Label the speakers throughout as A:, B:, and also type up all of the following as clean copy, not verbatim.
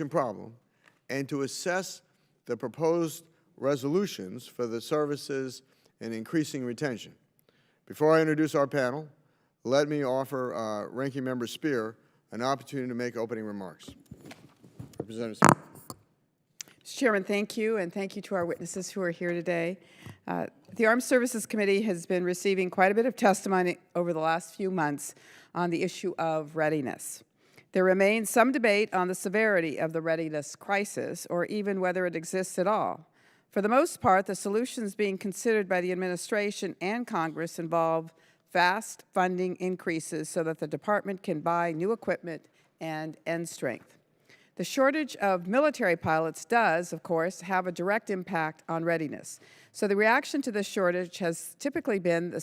A: problem and to assess the proposed resolutions for the services and increasing retention. Before I introduce our panel, let me offer Ranking Member Spear an opportunity to make opening remarks. Representative Spear.
B: Mr. Chairman, thank you, and thank you to our witnesses who are here today. The Armed Services Committee has been receiving quite a bit of testimony over the last few months on the issue of readiness. There remains some debate on the severity of the readiness crisis, or even whether it exists at all. For the most part, the solutions being considered by the administration and Congress involve fast funding increases so that the department can buy new equipment and end strength. The shortage of military pilots does, of course, have a direct impact on readiness. So the reaction to this shortage has typically been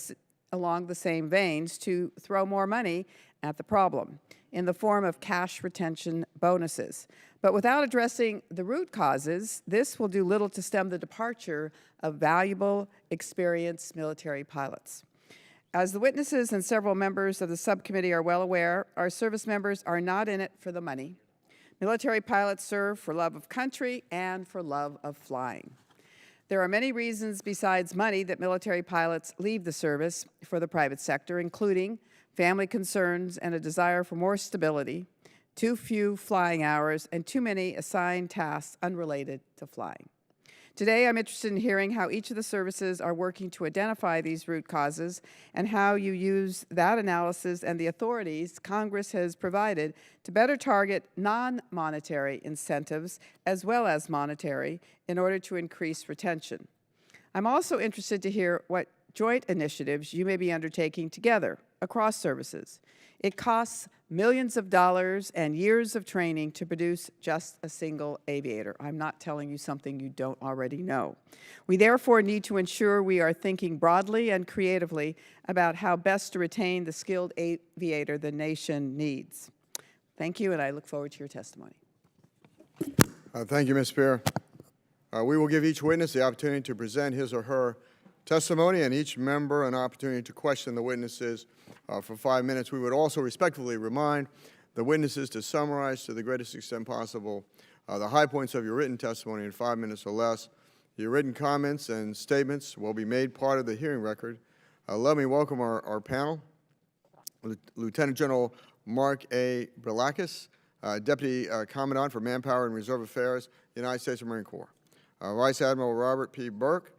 B: along the same veins, to throw more money at the problem in the form of cash retention bonuses. But without addressing the root causes, this will do little to stem the departure of valuable, experienced military pilots. As the witnesses and several members of the subcommittee are well aware, our service members are not in it for the money. Military pilots serve for love of country and for love of flying. There are many reasons besides money that military pilots leave the service for the private sector, including family concerns and a desire for more stability, too few flying hours, and too many assigned tasks unrelated to flying. Today, I'm interested in hearing how each of the services are working to identify these root causes and how you use that analysis and the authorities Congress has provided to better target non-monetary incentives as well as monetary in order to increase retention. I'm also interested to hear what joint initiatives you may be undertaking together across services. It costs millions of dollars and years of training to produce just a single aviator. I'm not telling you something you don't already know. We therefore need to ensure we are thinking broadly and creatively about how best to retain the skilled aviator the nation needs. Thank you, and I look forward to your testimony.
A: Thank you, Ms. Spear. We will give each witness the opportunity to present his or her testimony, and each member an opportunity to question the witnesses for 5 minutes. We would also respectfully remind the witnesses to summarize to the greatest extent possible the high points of your written testimony in 5 minutes or less. Your written comments and statements will be made part of the hearing record. Let me welcome our panel. Lieutenant General Mark A. Brilakis, Deputy Commandant for Manpower and Reserve Affairs, United States Marine Corps. Vice Admiral Robert P. Burke,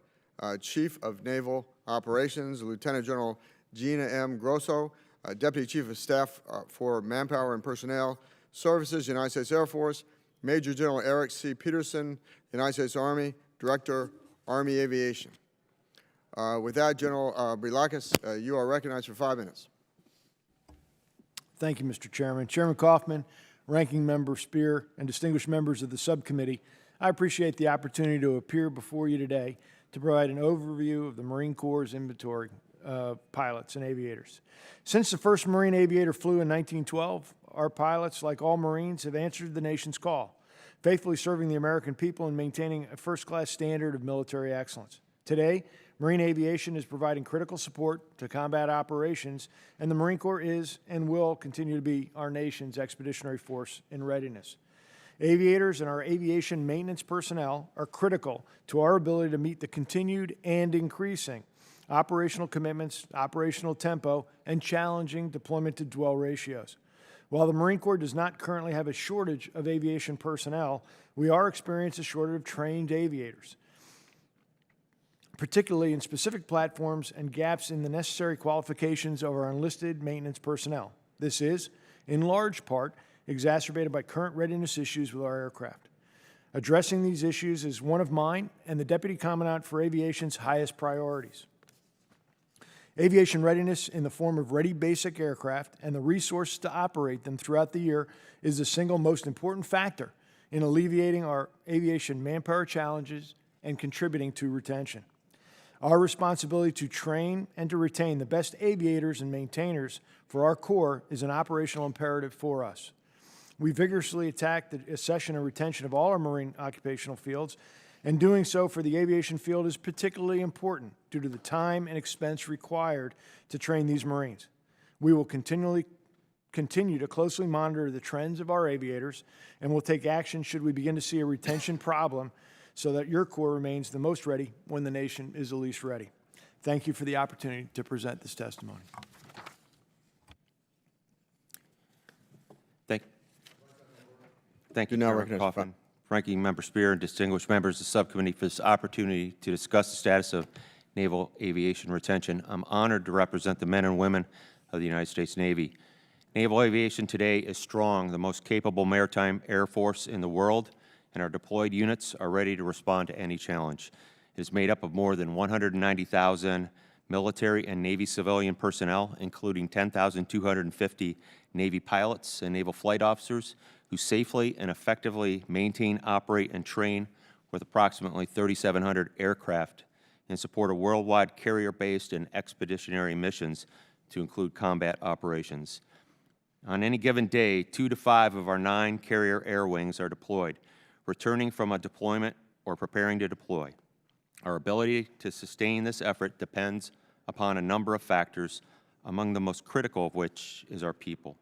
A: Chief of Naval Operations, Lieutenant General Gina M. Grosso, Deputy Chief of Staff for Manpower and Personnel Services, United States Air Force, Major General Erik C. Peterson, United States Army, Director, Army Aviation. With that, General Brilakis, you are recognized for 5 minutes.
C: Thank you, Mr. Chairman. Chairman Kaufman, Ranking Member Spear, and distinguished members of the subcommittee, I appreciate the opportunity to appear before you today to provide an overview of the Marine Corps' inventory of pilots and aviators. Since the first Marine aviator flew in 1912, our pilots, like all Marines, have answered the nation's call, faithfully serving the American people and maintaining a first-class standard of military excellence. Today, Marine aviation is providing critical support to combat operations, and the Marine Corps is and will continue to be our nation's expeditionary force in readiness. Aviators and our aviation maintenance personnel are critical to our ability to meet the continued and increasing operational commitments, operational tempo, and challenging deployment-to-dwell ratios. While the Marine Corps does not currently have a shortage of aviation personnel, we are experiencing a shortage of trained aviators, particularly in specific platforms and gaps in the necessary qualifications of our enlisted maintenance personnel. This is, in large part, exacerbated by current readiness issues with our aircraft. Addressing these issues is one of mine and the Deputy Commandant for Aviation's highest priorities. Aviation readiness in the form of ready basic aircraft and the resources to operate them throughout the year is the single most important factor in alleviating our aviation manpower challenges and contributing to retention. Our responsibility to train and to retain the best aviators and maintainers for our Corps is an operational imperative for us. We vigorously attack the accession and retention of all our Marine occupational fields, and doing so for the aviation field is particularly important due to the time and expense required to train these Marines. We will continually continue to closely monitor the trends of our aviators and will take action should we begin to see a retention problem so that your Corps remains the most ready when the nation is the least ready. Thank you for the opportunity to present this testimony.
D: Thank you,
A: Do not
D: Chairman
A: recognize
D: Kaufman, Ranking Member Spear, and distinguished members of the subcommittee for this opportunity to discuss the status of naval aviation retention. I'm honored to represent the men and women of the United States Navy. Naval aviation today is strong, the most capable maritime air force in the world, and our deployed units are ready to respond to any challenge. It is made up of more than 190,000 military and Navy civilian personnel, including 10,250 Navy pilots and naval flight officers who safely and effectively maintain, operate, and train with approximately 3,700 aircraft in support of worldwide carrier-based and expeditionary missions to include combat operations. On any given day, 2 to 5 of our 9 carrier air wings are deployed, returning from a deployment or preparing to deploy. Our ability to sustain this effort depends upon a number of factors, among the most critical of which is our people.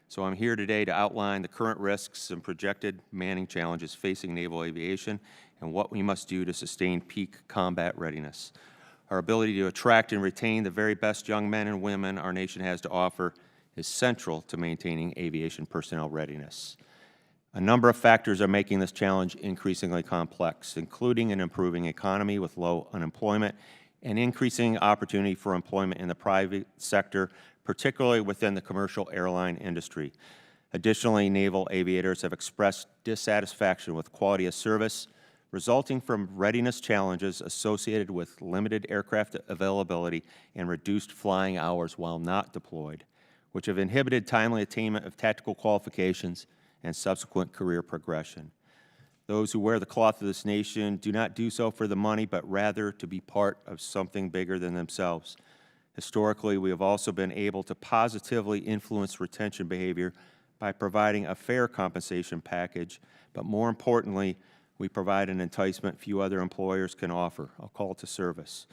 D: So I'm here today to outline the current risks and projected manning challenges facing naval aviation and what we must do to sustain peak combat readiness. Our ability to attract and retain the very best young men and women our nation has to offer is central to maintaining aviation personnel readiness. A number of factors are making this challenge increasingly complex, including an improving economy with low unemployment and increasing opportunity for employment in the private sector, particularly within the commercial airline industry. Additionally, naval aviators have expressed dissatisfaction with quality of service resulting from readiness challenges associated with limited aircraft availability and reduced flying hours while not deployed, which have inhibited timely attainment of tactical qualifications and subsequent career progression. Those who wear the cloth of this nation do not do so for the money, but rather to be part of something bigger than themselves. Historically, we have also been able to positively influence retention behavior by providing a fair compensation package, but more importantly, we provide an enticement few other employers can offer, a call to service.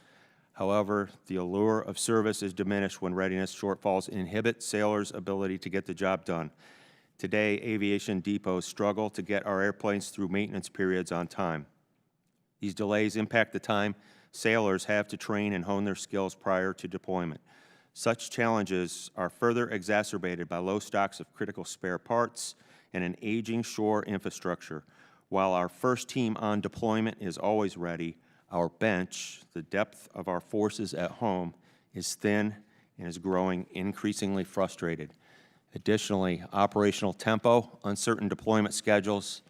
D: However, the allure of service is diminished when readiness shortfalls inhibit sailors' ability to get the job done. Today, aviation depots struggle to get our airplanes through maintenance periods on time. These delays impact the time sailors have to train and hone their skills prior to deployment. Such challenges are further exacerbated by low stocks of critical spare parts and an aging shore infrastructure. While our first team on deployment is always ready, our bench, the depth of our forces at home, is thin and is growing increasingly frustrated. Additionally, operational tempo, uncertain deployment schedules,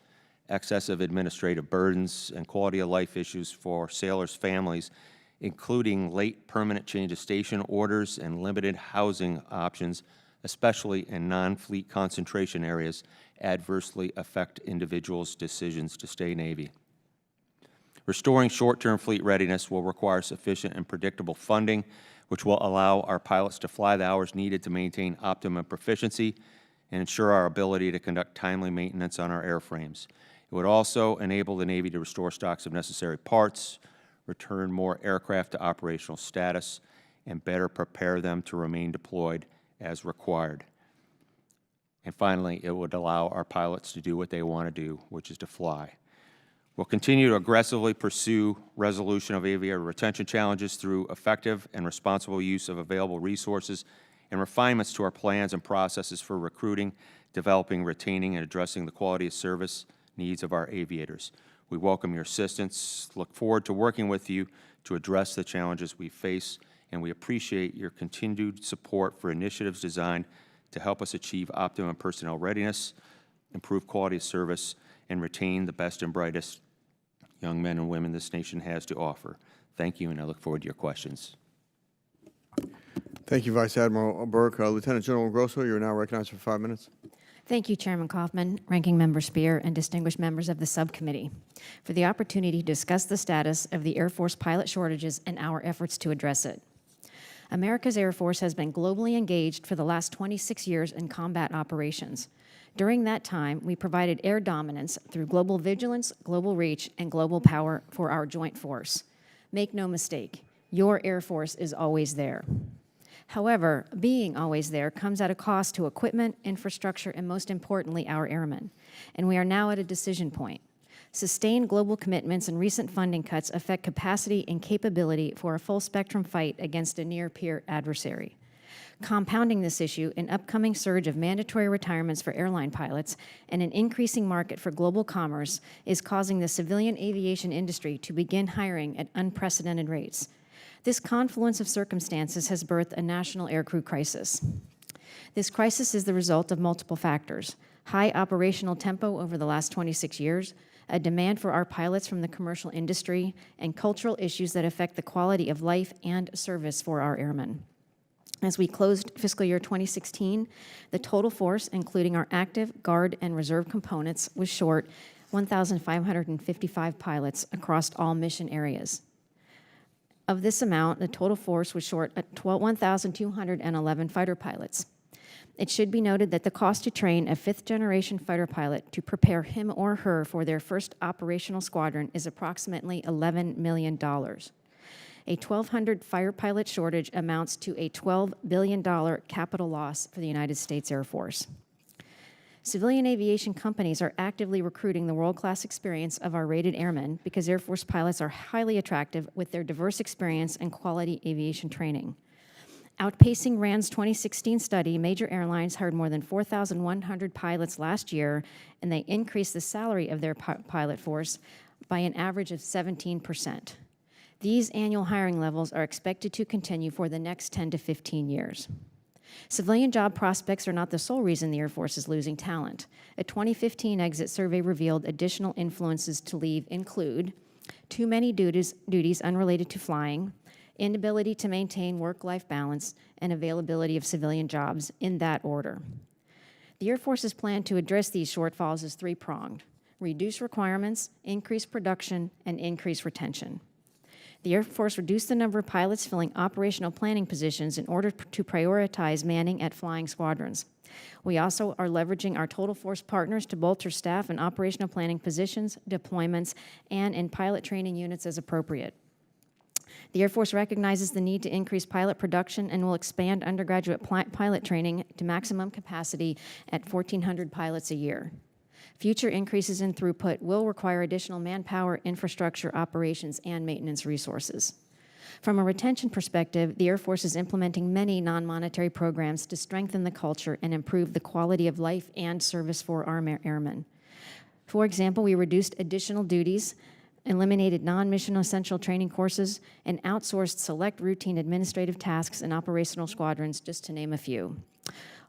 D: excessive administrative burdens, and quality of life issues for sailors' families, including late permanent change of station orders and limited housing options, especially in non-fleet concentration areas, adversely affect individuals' decisions to stay Navy. Restoring short-term fleet readiness will require sufficient and predictable funding, which will allow our pilots to fly the hours needed to maintain optimum proficiency and ensure our ability to conduct timely maintenance on our airframes. It would also enable the Navy to restore stocks of necessary parts, return more aircraft to operational status, and better prepare them to remain deployed as required. And finally, it would allow our pilots to do what they want to do, which is to fly. We'll continue to aggressively pursue resolution of aviator retention challenges through effective and responsible use of available resources and refinements to our plans and processes for recruiting, developing, retaining, and addressing the quality of service needs of our aviators. We welcome your assistance, look forward to working with you to address the challenges we face, and we appreciate your continued support for initiatives designed to help us achieve optimum personnel readiness, improve quality of service, and retain the best and brightest young men and women this nation has to offer. Thank you, and I look forward to your questions.
A: Thank you, Vice Admiral Burke. Lieutenant General Grosso, you are now recognized for 5 minutes.
E: Thank you, Chairman Kaufman, Ranking Member Spear, and distinguished members of the subcommittee for the opportunity to discuss the status of the Air Force pilot shortages and our efforts to address it. America's Air Force has been globally engaged for the last 26 years in combat operations. During that time, we provided air dominance through global vigilance, global reach, and global power for our joint force. Make no mistake, your Air Force is always there. However, being always there comes at a cost to equipment, infrastructure, and most importantly, our airmen. And we are now at a decision point. Sustained global commitments and recent funding cuts affect capacity and capability for a full-spectrum fight against a near-peer adversary. Compounding this issue, an upcoming surge of mandatory retirements for airline pilots and an increasing market for global commerce is causing the civilian aviation industry to begin hiring at unprecedented rates. This confluence of circumstances has birthed a national aircrew crisis. This crisis is the result of multiple factors: high operational tempo over the last 26 years, a demand for our pilots from the commercial industry, and cultural issues that affect the quality of life and service for our airmen. As we closed fiscal year 2016, the total force, including our active, guard, and reserve components, was short 1,555 pilots across all mission areas. Of this amount, the total force was short at 1,211 fighter pilots. It should be noted that the cost to train a fifth-generation fighter pilot to prepare him or her for their first operational squadron is approximately $11 million. A 1,200 fighter pilot shortage amounts to a $12 billion capital loss for the United States Air Force. Civilian aviation companies are actively recruiting the world-class experience of our rated airmen because Air Force pilots are highly attractive with their diverse experience and quality aviation training. Outpacing RAND's 2016 study, major airlines hired more than 4,100 pilots last year, and they increased the salary of their pilot force by an average of 17%. These annual hiring levels are expected to continue for the next 10 to 15 years. Civilian job prospects are not the sole reason the Air Force is losing talent. A 2015 exit survey revealed additional influences to leave include too many duties unrelated to flying, inability to maintain work-life balance, and availability of civilian jobs, in that order. The Air Force's plan to address these shortfalls is three-pronged: reduce requirements, increase production, and increase retention. The Air Force reduced the number of pilots filling operational planning positions in order to prioritize manning at flying squadrons. We also are leveraging our total force partners to bolster staff in operational planning positions, deployments, and in pilot training units as appropriate. The Air Force recognizes the need to increase pilot production and will expand undergraduate pilot training to maximum capacity at 1,400 pilots a year. Future increases in throughput will require additional manpower, infrastructure, operations, and maintenance resources. From a retention perspective, the Air Force is implementing many non-monetary programs to strengthen the culture and improve the quality of life and service for our airmen. For example, we reduced additional duties, eliminated non-mission essential training courses, and outsourced select routine administrative tasks in operational squadrons, just to name a few.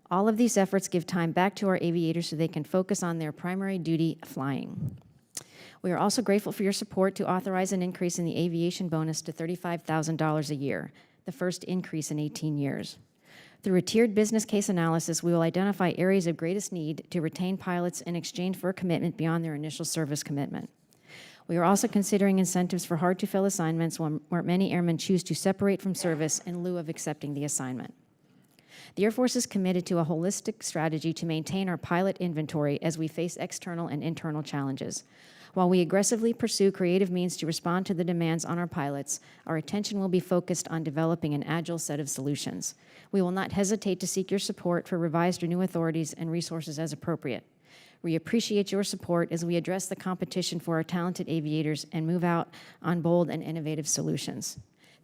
E: All of these efforts give time back to our aviators so they can focus on their primary duty, flying. We are also grateful for your support to authorize an increase in the aviation bonus to $35,000 a year, the first increase in 18 years. Through a tiered business case analysis, we will identify areas of greatest need to retain pilots in exchange for a commitment beyond their initial service commitment. We are also considering incentives for hard-to-fill assignments where many airmen choose to separate from service in lieu of accepting the assignment. The Air Force is committed to a holistic strategy to maintain our pilot inventory as we face external and internal challenges. While we aggressively pursue creative means to respond to the demands on our pilots, our attention will be focused on developing an agile set of solutions. We will not hesitate to seek your support for revised or new authorities and resources as appropriate. We appreciate your support as we address the competition for our talented aviators and move out on bold and innovative solutions.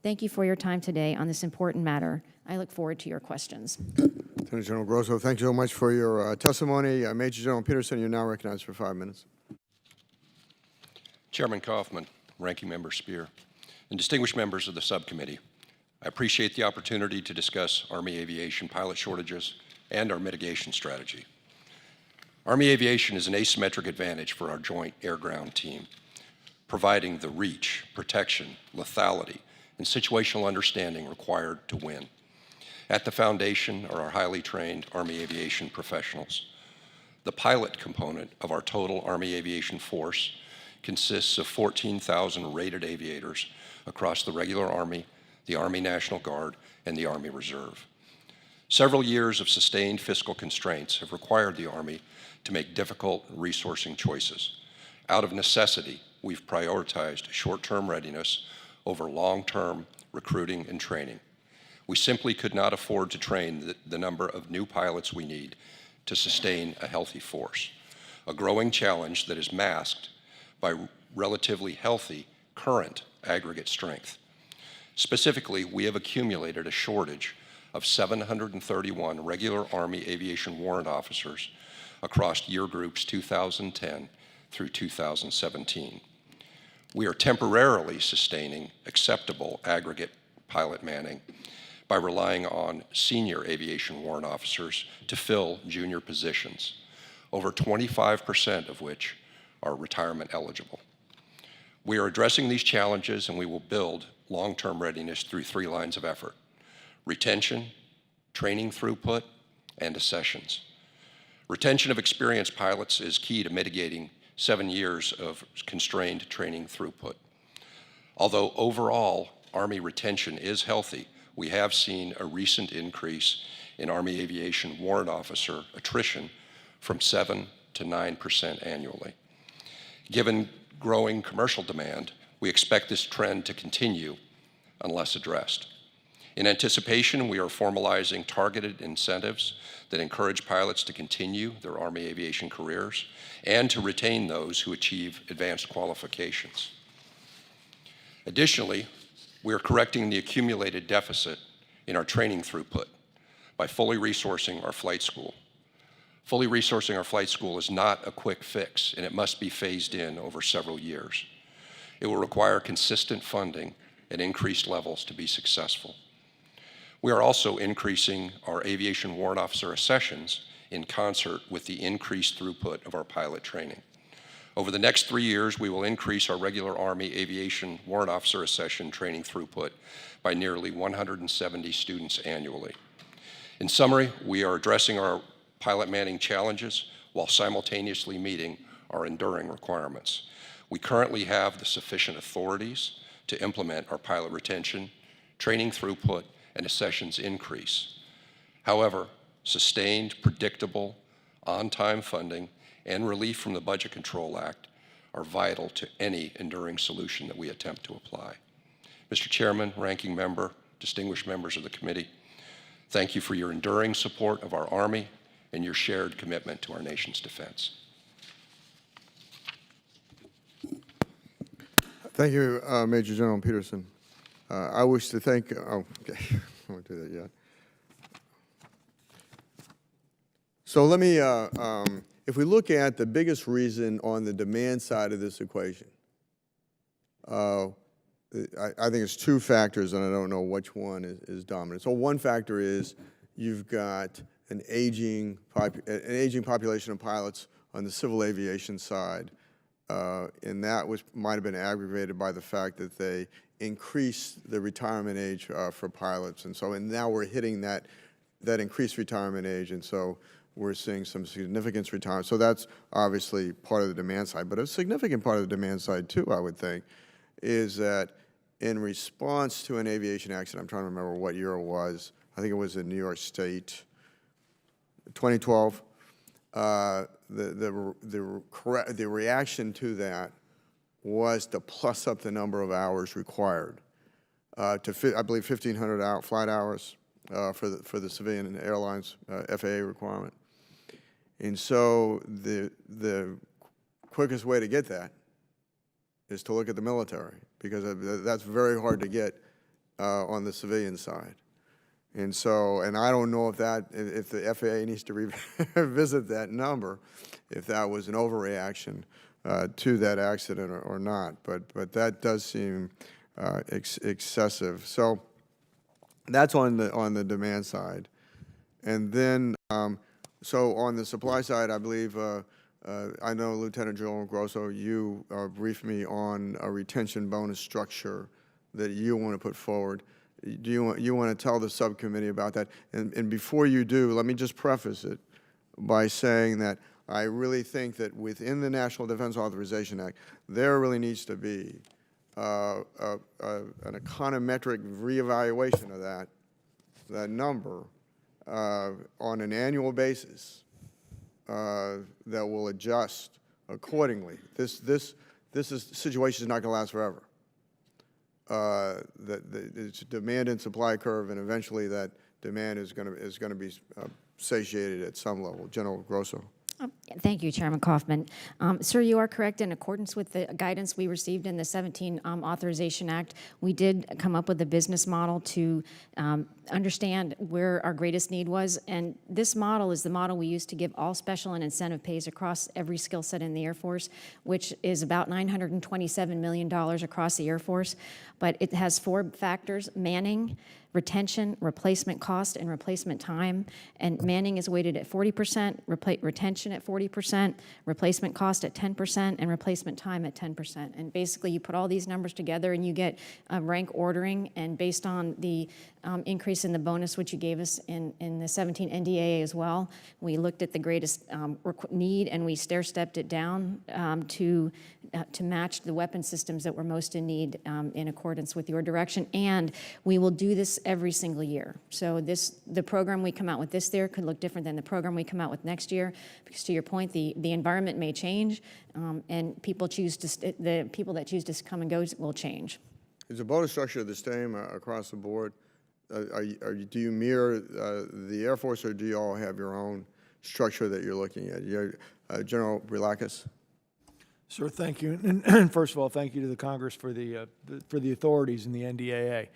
E: Thank you for your time today on this important matter. I look forward to your questions.
A: Lieutenant General Grosso, thank you so much for your testimony. Major General Peterson, you're now recognized for 5 minutes.
F: Chairman Kaufman, Ranking Member Spear, and distinguished members of the subcommittee, I appreciate the opportunity to discuss Army aviation pilot shortages and our mitigation strategy. Army aviation is an asymmetric advantage for our joint air-ground team, providing the reach, protection, lethality, and situational understanding required to win. At the foundation are our highly trained Army aviation professionals. The pilot component of our total Army aviation force consists of 14,000 rated aviators across the regular Army, the Army National Guard, and the Army Reserve. Several years of sustained fiscal constraints have required the Army to make difficult resourcing choices. Out of necessity, we've prioritized short-term readiness over long-term recruiting and training. We simply could not afford to train the number of new pilots we need to sustain a healthy force, a growing challenge that is masked by relatively healthy current aggregate strength. Specifically, we have accumulated a shortage of 731 regular Army aviation warrant officers across year groups 2010 through 2017. We are temporarily sustaining acceptable aggregate pilot manning by relying on senior aviation warrant officers to fill junior positions, over 25% of which are retirement eligible. We are addressing these challenges, and we will build long-term readiness through 3 lines of effort: retention, training throughput, and accessions. Retention of experienced pilots is key to mitigating 7 years of constrained training throughput. Although overall Army retention is healthy, we have seen a recent increase in Army aviation warrant officer attrition from 7 to 9% annually. Given growing commercial demand, we expect this trend to continue unless addressed. In anticipation, we are formalizing targeted incentives that encourage pilots to continue their Army aviation careers and to retain those who achieve advanced qualifications. Additionally, we are correcting the accumulated deficit in our training throughput by fully resourcing our flight school. Fully resourcing our flight school is not a quick fix, and it must be phased in over several years. It will require consistent funding at increased levels to be successful. We are also increasing our aviation warrant officer accessions in concert with the increased throughput of our pilot training. Over the next 3 years, we will increase our regular Army aviation warrant officer accession training throughput by nearly 170 students annually. In summary, we are addressing our pilot manning challenges while simultaneously meeting our enduring requirements. We currently have the sufficient authorities to implement our pilot retention, training throughput, and accessions increase. However, sustained, predictable, on-time funding and relief from the Budget Control Act are vital to any enduring solution that we attempt to apply. Mr. Chairman, Ranking Member, distinguished members of the committee, thank you for your enduring support of our Army and your shared commitment to our nation's defense.
A: Thank you, Major General Peterson. I wish to thank, okay, I won't do that yet. So let me, if we look at the biggest reason on the demand side of this equation, I think it's 2 factors, and I don't know which one is dominant. So one factor is you've got an aging population of pilots on the civil aviation side, and that might have been aggravated by the fact that they increased the retirement age for pilots, and now we're hitting that increased retirement age, and so we're seeing some significant retirement. So that's obviously part of the demand side, but a significant part of the demand side too, I would think, is that in response to an aviation accident, I'm trying to remember what year it was, I think it was in New York State, 2012, the reaction to that was to plus up the number of hours required to, I believe, 1,500 flight hours for the civilian and airlines FAA requirement. And so the quickest way to get that is to look at the military, because that's very hard to get on the civilian side. And so, and I don't know if the FAA needs to revisit that number, if that was an overreaction to that accident or not. But that does seem excessive. So that's on the demand side. And then, so on the supply side, I believe, I know Lieutenant General Grosso, you briefed me on a retention bonus structure that you want to put forward. Do you want to tell the subcommittee about that? And before you do, let me just preface it by saying that I really think that within the National Defense Authorization Act, there really needs to be an econometric reevaluation of that number on an annual basis that will adjust accordingly. This situation is not going to last forever. it's a demand and supply curve, and eventually that demand is going to be satiated at some level. General Grosso.
E: Thank you, Chairman Kaufman. Sir, you are correct. In accordance with the guidance we received in the 17 Authorization Act, we did come up with a business model to understand where our greatest need was. And this model is the model we use to give all special and incentive pays across every skill set in the Air Force, which is about $927 million across the Air Force. But it has 4 factors: manning, retention, replacement cost, and replacement time. And manning is weighted at 40%, retention at 40%, replacement cost at 10%, and replacement time at 10%. And basically, you put all these numbers together and you get rank ordering. And based on the increase in the bonus, which you gave us in the 17 NDAA as well, we looked at the greatest need and we stair-stepped it down to match the weapon systems that were most in need in accordance with your direction. And we will do this every single year. So the program we come out with this year could look different than the program we come out with next year, because to your point, the environment may change, and the people that choose to come and go will change.
A: Is the bonus structure the same across the board? Do you mirror the Air Force, or do you all have your own structure that you're looking at? General Brilakis.
C: Sir, thank you. And first of all, thank you to the Congress for the authorities in the NDAA.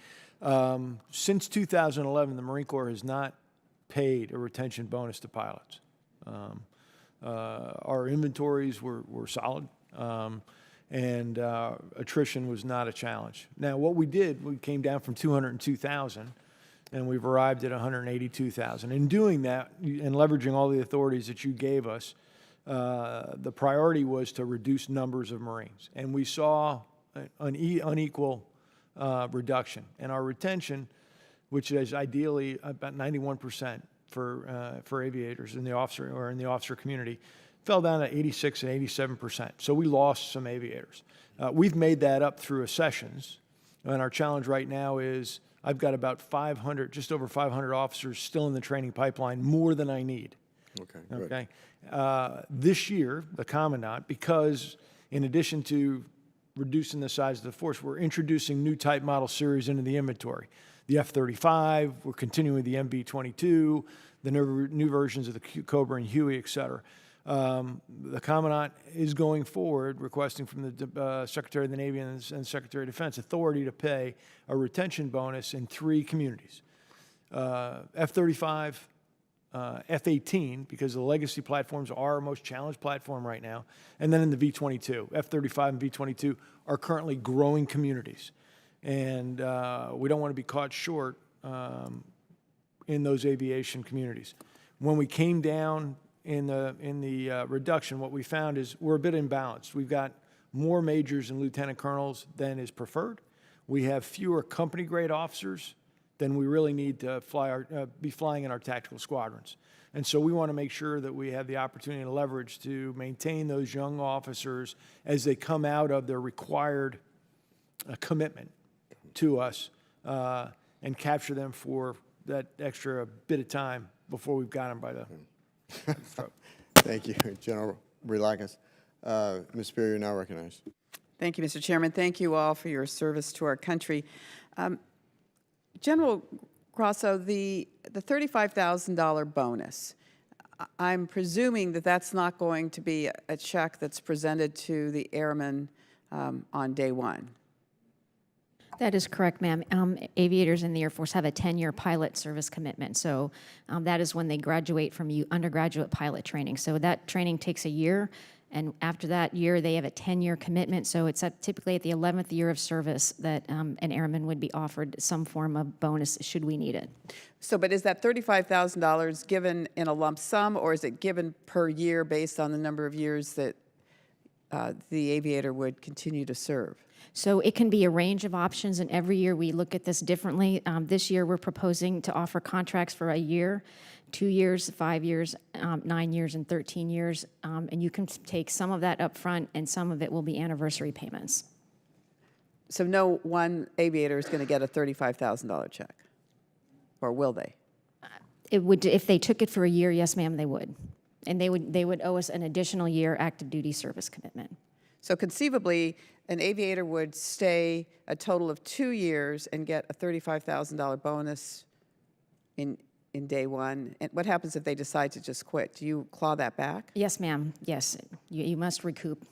C: Since 2011, the Marine Corps has not paid a retention bonus to pilots. Our inventories were solid, and attrition was not a challenge. Now, what we did, we came down from 202,000, and we've arrived at 182,000. In doing that and leveraging all the authorities that you gave us, the priority was to reduce numbers of Marines. And we saw an unequal reduction. And our retention, which is ideally about 91% for aviators in the officer community, fell down to 86 and 87%. So we lost some aviators. We've made that up through accessions. And our challenge right now is I've got about 500, just over 500 officers still in the training pipeline, more than I need.
A: Okay, good.
C: Okay. This year, the Commandant, because in addition to reducing the size of the force, we're introducing new type model series into the inventory. The F-35, we're continuing with the MV-22, the new versions of the Cobra and Huey, et cetera. The Commandant is going forward requesting from the Secretary of the Navy and Secretary of Defense authority to pay a retention bonus in 3 communities. F-35, F-18, because the legacy platforms are our most challenged platform right now, and then in the V-22. F-35 and V-22 are currently growing communities, and we don't want to be caught short in those aviation communities. When we came down in the reduction, what we found is we're a bit imbalanced. We've got more majors and lieutenant colonels than is preferred. We have fewer company-grade officers than we really need to be flying in our tactical squadrons. And so we want to make sure that we have the opportunity and leverage to maintain those young officers as they come out of their required commitment to us and capture them for that extra bit of time before we've got them by the throat.
A: Thank you, General Brilakis. Ms. Spear, you're now recognized.
B: Thank you, Mr. Chairman. Thank you all for your service to our country. General Grosso, the $35,000 bonus, I'm presuming that that's not going to be a check that's presented to the airmen on day one.
E: That is correct, ma'am. Aviators in the Air Force have a 10-year pilot service commitment. So that is when they graduate from undergraduate pilot training. So that training takes a year, and after that year, they have a 10-year commitment. So it's typically at the 11th year of service that an airman would be offered some form of bonus should we need it.
B: So, but is that $35,000 given in a lump sum, or is it given per year based on the number of years that the aviator would continue to serve?
E: So it can be a range of options, and every year we look at this differently. This year we're proposing to offer contracts for a year, 2 years, 5 years, 9 years, and 13 years. And you can take some of that up front, and some of it will be anniversary payments.
B: So no one aviator is going to get a $35,000 check, or will they?
E: It would, if they took it for a year, yes, ma'am, they would. And they would owe us an additional year active duty service commitment.
B: So conceivably, an aviator would stay a total of 2 years and get a $35,000 bonus in day one. And what happens if they decide to just quit? Do you claw that back?
E: Yes, ma'am. Yes, you must recoup.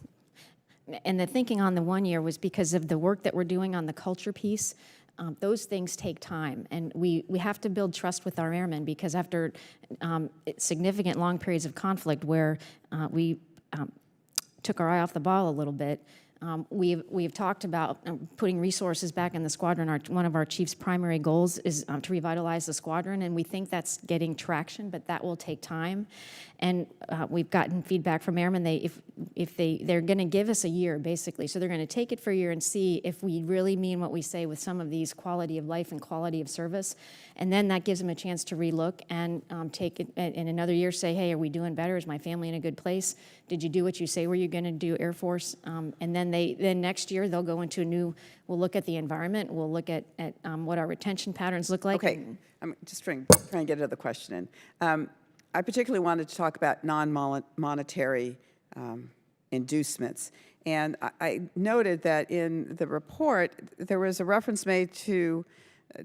E: And the thinking on the 1 year was because of the work that we're doing on the culture piece. Those things take time, and we have to build trust with our airmen, because after significant long periods of conflict where we took our eye off the ball a little bit, we've talked about putting resources back in the squadron. One of our chief's primary goals is to revitalize the squadron, and we think that's getting traction, but that will take time. And we've gotten feedback from airmen. They're going to give us a year, basically. So they're going to take it for a year and see if we really mean what we say with some of these quality of life and quality of service. And then that gives them a chance to relook and take it in another year, say, hey, are we doing better? Is my family in a good place? Did you do what you say were you going to do, Air Force? And then next year they'll go into a new, we'll look at the environment, we'll look at what our retention patterns look like.
B: Okay, I'm just trying to get another question in. I particularly wanted to talk about non-monetary inducements. And I noted that in the report, there was a reference made to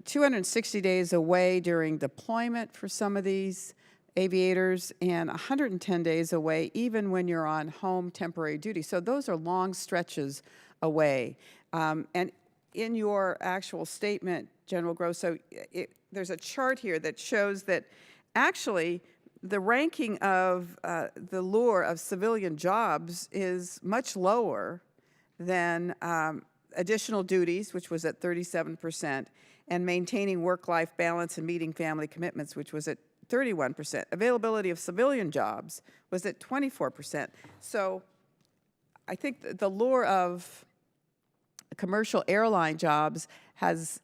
B: 260 days away during deployment for some of these aviators and 110 days away even when you're on home temporary duty. So those are long stretches away. And in your actual statement, General Grosso, there's a chart here that shows that actually the ranking of the lure of civilian jobs is much lower than additional duties, which was at 37%, and maintaining work-life balance and meeting family commitments, which was at 31%. Availability of civilian jobs was at 24%. So I think the lure of commercial airline jobs has,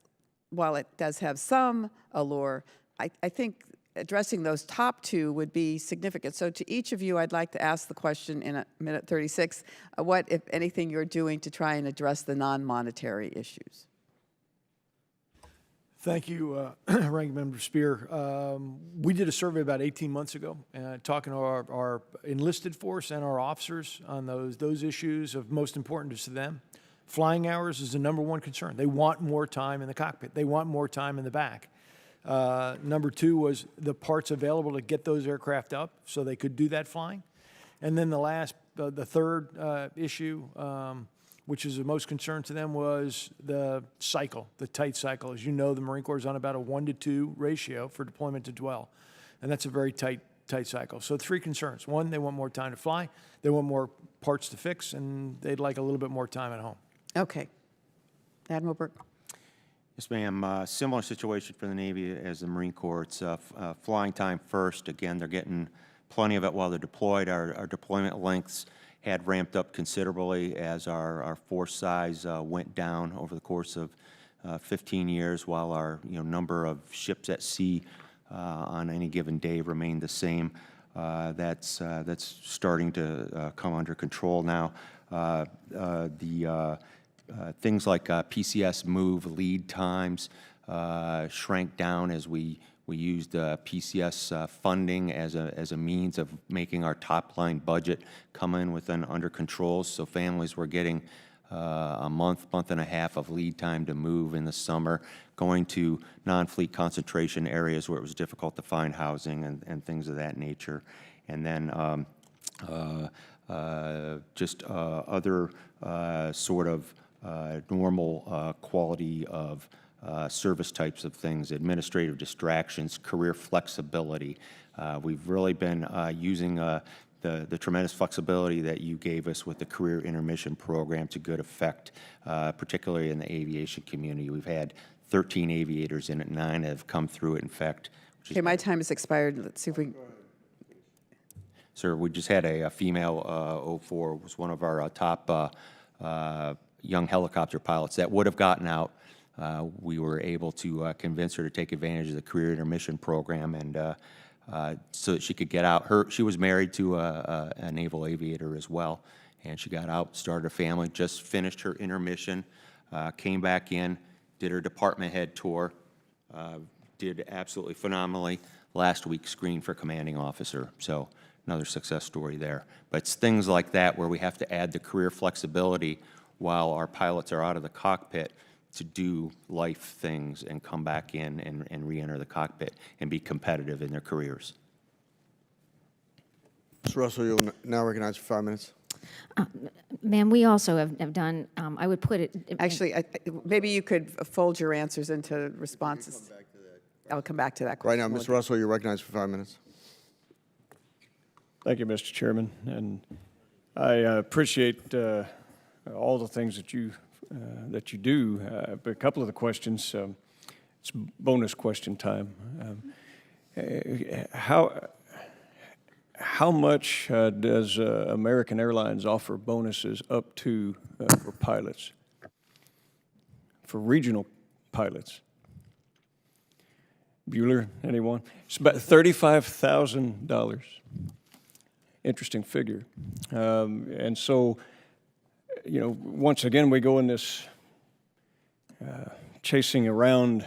B: while it does have some allure, I think addressing those top two would be significant. So to each of you, I'd like to ask the question in a minute 36, what, if anything, you're doing to try and address the non-monetary issues.
C: Thank you, Ranking Member Spear. We did a survey about 18 months ago, talking to our enlisted force and our officers on those issues of most importance to them. Flying hours is the #1 concern. They want more time in the cockpit. They want more time in the back. Number 2 was the parts available to get those aircraft up so they could do that flying. And then the third issue, which is the most concern to them, was the cycle, the tight cycle. As you know, the Marine Corps is on about a 1-to-2 ratio for deployment to dwell, and that's a very tight cycle. So 3 concerns. 1, they want more time to fly. They want more parts to fix, and they'd like a little bit more time at home.
B: Okay. Admiral Burke.
D: Yes, ma'am. Similar situation for the Navy as the Marine Corps. It's flying time first. Again, they're getting plenty of it while they're deployed. Our deployment lengths had ramped up considerably as our force size went down over the course of 15 years, while our number of ships at sea on any given day remained the same. That's starting to come under control now. Things like PCS move lead times shrank down as we used PCS funding as a means of making our top line budget come in within under control. So families were getting a month and a half of lead time to move in the summer, going to non-fleet concentration areas where it was difficult to find housing and things of that nature. And then just other sort of normal quality of service types of things, administrative distractions, career flexibility. We've really been using the tremendous flexibility that you gave us with the career intermission program to good effect, particularly in the aviation community. We've had 13 aviators in it, 9 have come through it, in fact.
B: Okay, my time has expired. Let's see if we...
D: Sir, we just had a female 04, was one of our top young helicopter pilots that would have gotten out. We were able to convince her to take advantage of the career intermission program, and so that she could get out. She was married to a naval aviator as well, and she got out, started a family, just finished her intermission, came back in, did her department head tour, did absolutely phenomenally. Last week, screened for commanding officer. So another success story there. But it's things like that where we have to add the career flexibility while our pilots are out of the cockpit to do life things and come back in and re-enter the cockpit and be competitive in their careers.
A: Mr. Russell, you'll now recognize for 5 minutes.
E: Ma'am, we also have done, I would put it.
B: Actually, maybe you could fold your answers into responses. I'll come back to that
A: Right
B: question.
A: now, Mr. Russell, you're recognized for 5 minutes.
C: Thank you, Mr. Chairman, and I appreciate all the things that you do. But a couple of the questions, it's bonus question time. How much does American Airlines offer bonuses up to for pilots, for regional pilots? Bueller, anyone? It's about $35,000. Interesting figure. And so, you know, once again, we go in this chasing around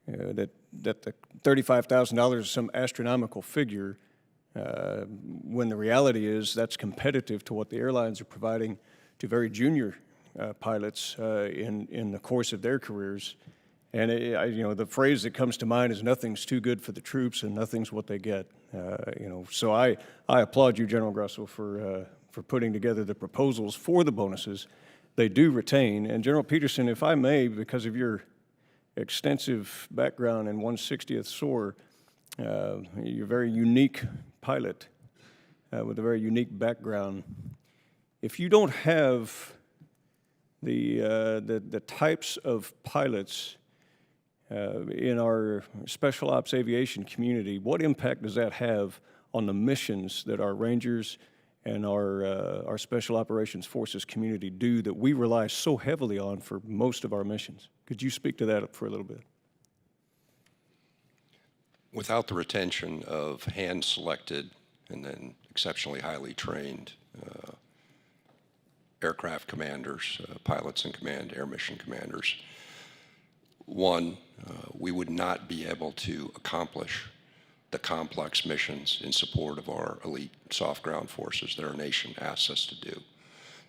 C: that the $35,000 is some astronomical figure, when the reality is that's competitive to what the airlines are providing to very junior pilots in the course of their careers. And you know, the phrase that comes to mind is "nothing's too good for the troops, and nothing's what they get." You know, so I applaud you, General Grosso, for putting together the proposals for the bonuses. They do retain. And General Peterson, if I may, because of your extensive background in 160th SOAR, you're a very unique pilot with a very unique background. If you don't have the types of pilots in our special ops aviation community, what impact does that have on the missions that our Rangers and our Special Operations Forces community do that we rely so heavily on for most of our missions? Could you speak to that for a little bit?
F: Without the retention of hand-selected and then exceptionally highly trained aircraft commanders, pilots in command, air mission commanders, we would not be able to accomplish the complex missions in support of our elite soft ground forces that our nation asks us to do.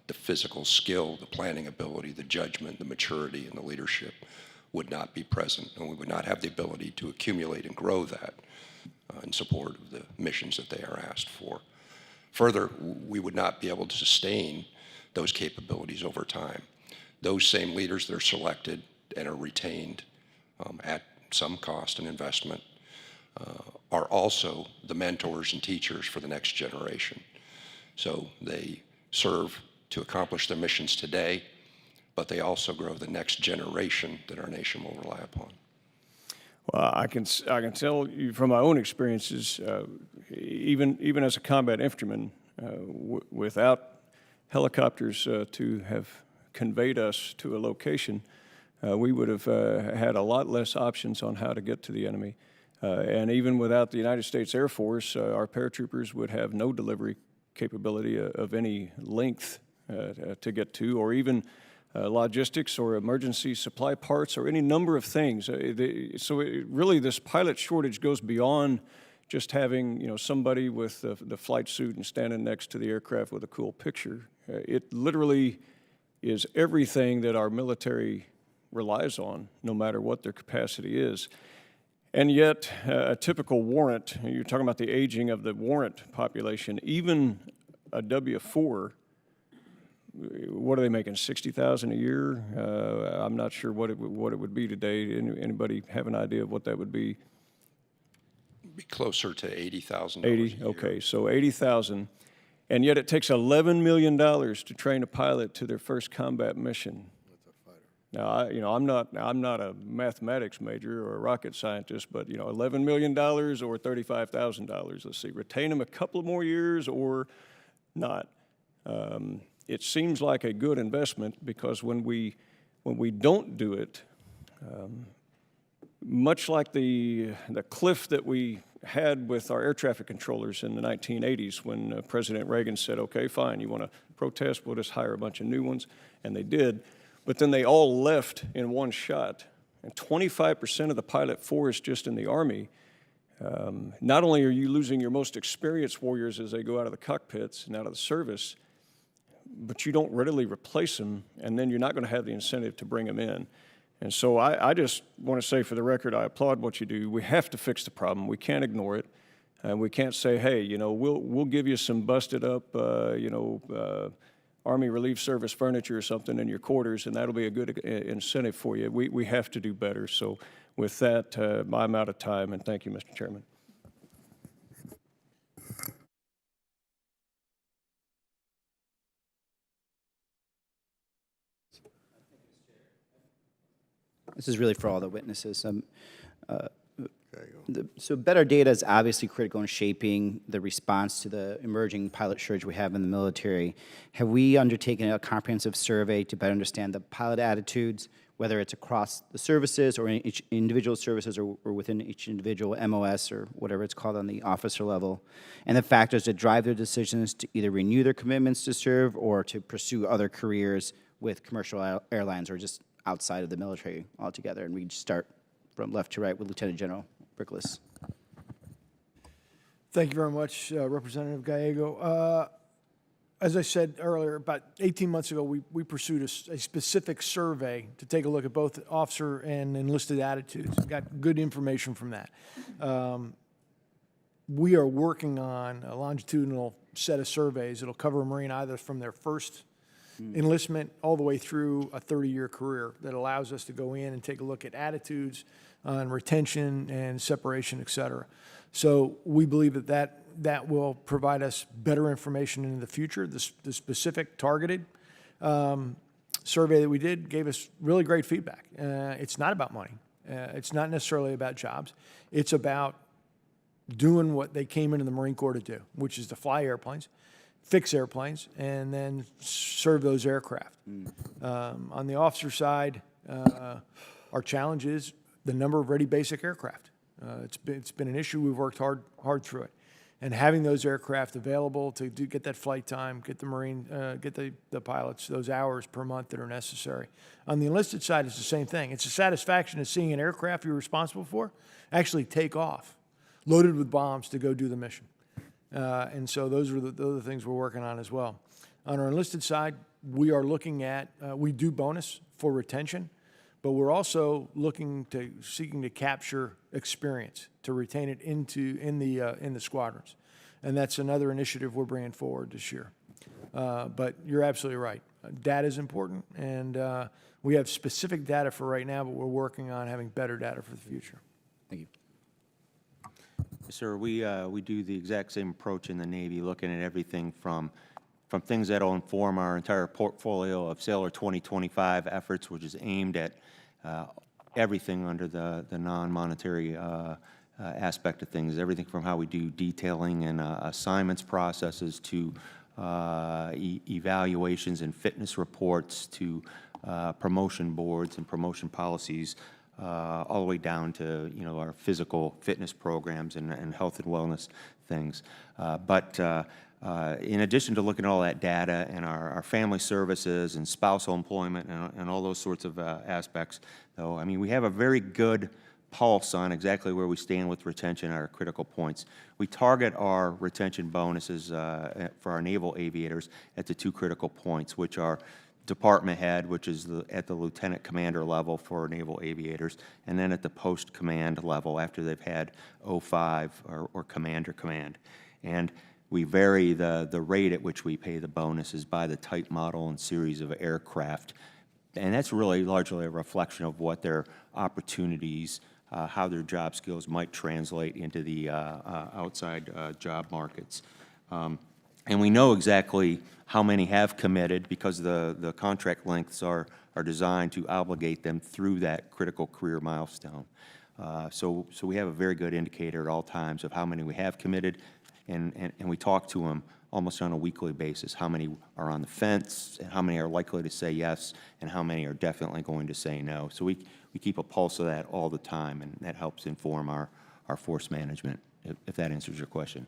F: The physical skill, the planning ability, the judgment, the maturity, and the leadership would not be present, and we would not have the ability to accumulate and grow that in support of the missions that they are asked for. Further, we would not be able to sustain those capabilities over time. Those same leaders that are selected and are retained at some cost and investment are also the mentors and teachers for the next generation. So they serve to accomplish their missions today, but they also grow the next generation that our nation will rely upon.
C: Well, I can tell you from my own experiences, even as a combat infantryman, without helicopters to have conveyed us to a location, we would have had a lot less options on how to get to the enemy. And even without the United States Air Force, our paratroopers would have no delivery capability of any length to get to, or even logistics or emergency supply parts or any number of things. So really this pilot shortage goes beyond just having somebody with the flight suit and standing next to the aircraft with a cool picture. It literally is everything that our military relies on, no matter what their capacity is. And yet, a typical warrant, you're talking about the aging of the warrant population, even a W-4, what are they making, $60,000 a year? I'm not sure what it would be today. Anybody have an idea of what that would be?
F: Be closer to $80,000.
C: 80, okay, so 80,000. And yet it takes $11 million to train a pilot to their first combat mission. Now, I'm not a mathematics major or a rocket scientist, but $11 million or $35,000. Let's see, retain them a couple of more years or not. It seems like a good investment because when we don't do it, much like the cliff that we had with our air traffic controllers in the 1980s when President Reagan said, okay, fine, you want to protest, we'll just hire a bunch of new ones, and they did. But then they all left in one shot. And 25% of the pilot force just in the Army
G: Not only are you losing your most experienced warriors as they go out of the cockpits and out of the service, but you don't readily replace them, and then you're not going to have the incentive to bring them in. And so I just want to say for the record, I applaud what you do. We have to fix the problem. We can't ignore it. And we can't say, hey, you know, we'll give you some busted up, Army Relief Service furniture or something in your quarters, and that'll be a good incentive for you. We have to do better. So with that, I'm out of time, and thank you, Mr. Chairman.
H: This is really for all the witnesses. So better data is obviously critical in shaping the response to the emerging pilot shortage we have in the military. Have we undertaken a comprehensive survey to better understand the pilot attitudes, whether it's across the services or in each individual services or within each individual MOS or whatever it's called on the officer level, and the factors that drive their decisions to either renew their commitments to serve or to pursue other careers with commercial airlines or just outside of the military altogether? And we start from left to right with Lieutenant General Brilakis.
C: Thank you very much, Representative Gallego. As I said earlier, about 18 months ago, we pursued a specific survey to take a look at both officer and enlisted attitudes. We got good information from that. We are working on a longitudinal set of surveys that'll cover a Marine either from their first enlistment all the way through a 30-year career that allows us to go in and take a look at attitudes on retention and separation, et cetera. So we believe that will provide us better information in the future. The specific targeted survey that we did gave us really great feedback. It's not about money. It's not necessarily about jobs. It's about doing what they came into the Marine Corps to do, which is to fly airplanes, fix airplanes, and then serve those aircraft. On the officer side, our challenge is the number of ready basic aircraft. It's been an issue. We've worked hard through it. And having those aircraft available to get that flight time, get the pilots those hours per month that are necessary. On the enlisted side, it's the same thing. It's a satisfaction of seeing an aircraft you're responsible for actually take off, loaded with bombs to go do the mission. And so those are the things we're working on as well. On our enlisted side, we are looking at, we do bonus for retention, but we're also seeking to capture experience, to retain it in the squadrons. And that's another initiative we're bringing forward this year. But you're absolutely right. Data is important, and we have specific data for right now, but we're working on having better data for the future.
H: Thank you.
D: Yes, sir, we do the exact same approach in the Navy, looking at everything from things that will inform our entire portfolio of Sailor 2025 efforts, which is aimed at everything under the non-monetary aspect of things, everything from how we do detailing and assignments processes to evaluations and fitness reports to promotion boards and promotion policies, all the way down to our physical fitness programs and health and wellness things. But in addition to looking at all that data and our family services and spousal employment and all those sorts of aspects, though, I mean, we have a very good pulse on exactly where we stand with retention at our critical points. We target our retention bonuses for our naval aviators at the two critical points, which are department head, which is at the lieutenant commander level for naval aviators, and then at the post command level after they've had 05 or commander command. And we vary the rate at which we pay the bonuses by the type, model, and series of aircraft. And that's really largely a reflection of what their opportunities, how their job skills might translate into the outside job markets. And we know exactly how many have committed because the contract lengths are designed to obligate them through that critical career milestone. So we have a very good indicator at all times of how many we have committed, and we talk to them almost on a weekly basis, how many are on the fence, and how many are likely to say yes, and how many are definitely going to say no. So we keep a pulse of that all the time, and that helps inform our force management, if that answers your question.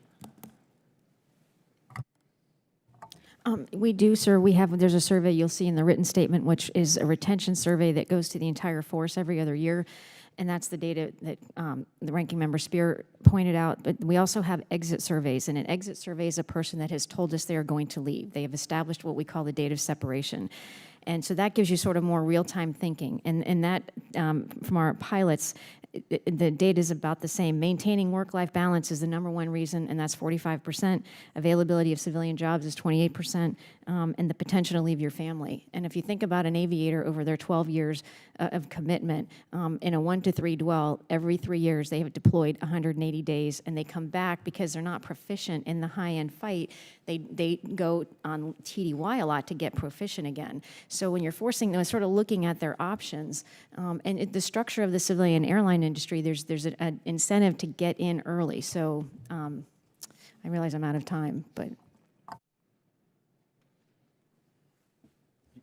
E: We do, sir. There's a survey you'll see in the written statement, which is a retention survey that goes to the entire force every other year. and that's the data that the ranking member Spear pointed out. But we also have exit surveys, and an exit survey is a person that has told us they are going to leave. They have established what we call the date of separation. And so that gives you sort of more real-time thinking. And that, from our pilots, the data is about the same. Maintaining work-life balance is the #1 reason, and that's 45%. Availability of civilian jobs is 28%, and the potential to leave your family. And if you think about an aviator over their 12 years of commitment, in a 1 to 3 dwell, every 3 years they have deployed 180 days, and they come back because they're not proficient in the high-end fight. They go on TDY a lot to get proficient again. So when you're forcing them, sort of looking at their options, the structure of the civilian airline industry, there's an incentive to get in early. So I realize I'm out of time, but.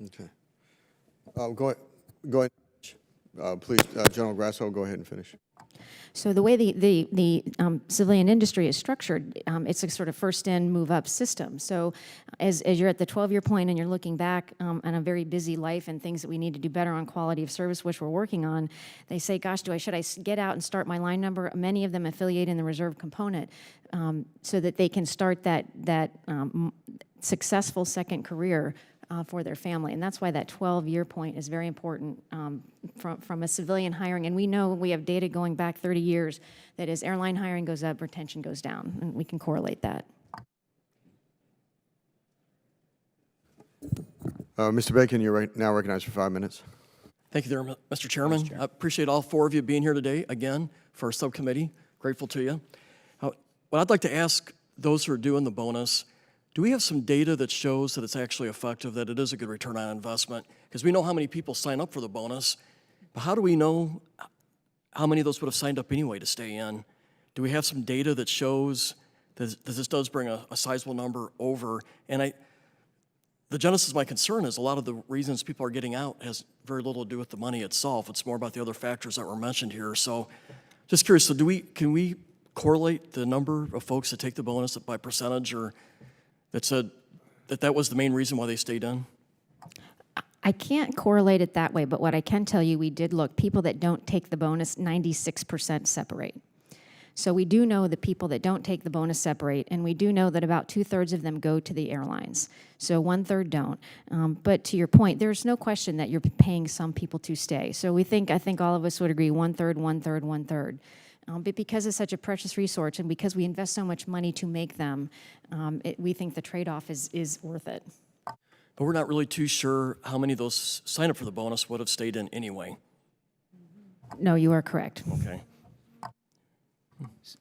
A: Okay. Go ahead. Please, General Grosso, go ahead and finish.
E: So the way the civilian industry is structured, it's a sort of first in, move up system. So as you're at the 12-year point and you're looking back on a very busy life and things that we need to do better on quality of service, which we're working on, they say, gosh, should I get out and start my line number? Many of them affiliate in the reserve component so that they can start that successful second career for their family. And that's why that 12-year point is very important from a civilian hiring. And we know we have data going back 30 years that as airline hiring goes up, retention goes down, and we can correlate that.
A: Mr. Bacon, you're now recognized for 5 minutes.
I: Thank you there, Mr. Chairman. I appreciate all 4 of you being here today, again, for our subcommittee. Grateful to you. What I'd like to ask those who are doing the bonus, do we have some data that shows that it's actually effective, that it is a good return on investment? Because we know how many people sign up for the bonus, but how do we know how many of those would have signed up anyway to stay in? Do we have some data that shows that this does bring a sizable number over? And the genesis of my concern is a lot of the reasons people are getting out has very little to do with the money itself. It's more about the other factors that were mentioned here. So just curious, so can we correlate the number of folks that take the bonus by percentage, or that said that was the main reason why they stayed in?
E: I can't correlate it that way, but what I can tell you, we did look. People that don't take the bonus, 96% separate. So we do know that people that don't take the bonus separate, and we do know that about 2/3 of them go to the airlines. So 1/3 don't. But to your point, there's no question that you're paying some people to stay. So I think all of us would agree 1/3, 1/3, 1/3. But because it's such a precious resource and because we invest so much money to make them, we think the trade-off is worth it.
I: But we're not really too sure how many of those sign up for the bonus would have stayed in anyway.
E: No, you are correct.
I: Okay.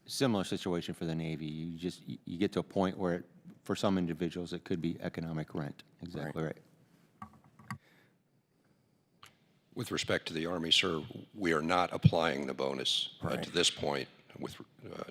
D: Similar situation for the Navy. You get to a point where, for some individuals, it could be economic rent. Exactly right.
F: With respect to the Army, sir, we are not applying the bonus to this point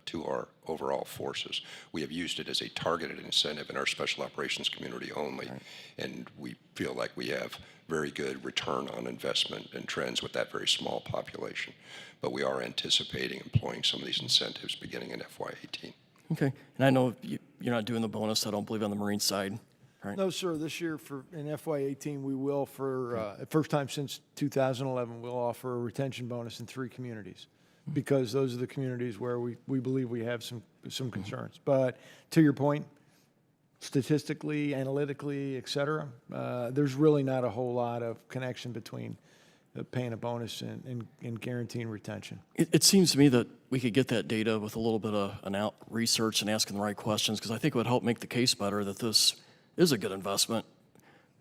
F: to our overall forces. We have used it as a targeted incentive in our special operations community only, and we feel like we have very good return on investment and trends with that very small population. But we are anticipating employing some of these incentives beginning in FY18.
I: Okay. And I know you're not doing the bonus, I don't believe, on the Marine side. Right.
C: No, sir. This year in FY18, we will, for first time since 2011, we'll offer a retention bonus in 3 communities because those are the communities where we believe we have some concerns. But to your point, statistically, analytically, et cetera, there's really not a whole lot of connection between paying a bonus and guaranteeing retention.
I: It seems to me that we could get that data with a little bit of research and asking the right questions, because I think it would help make the case better that this is a good investment,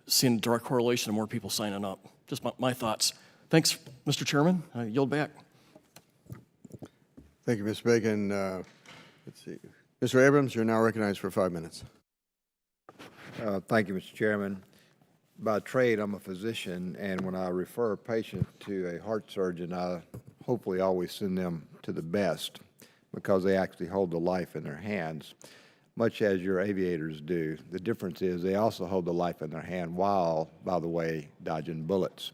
I: seeing a direct correlation to more people signing up. Just my thoughts. Thanks, Mr. Chairman. I yield back.
A: Thank you, Mr. Bacon. Let's see. Mr. Abrams, you're now recognized for 5 minutes.
J: Thank you, Mr. Chairman. By trade, I'm a physician, and when I refer a patient to a heart surgeon, I hopefully always send them to the best because they actually hold the life in their hands, much as your aviators do. The difference is they also hold the life in their hand while, by the way, dodging bullets.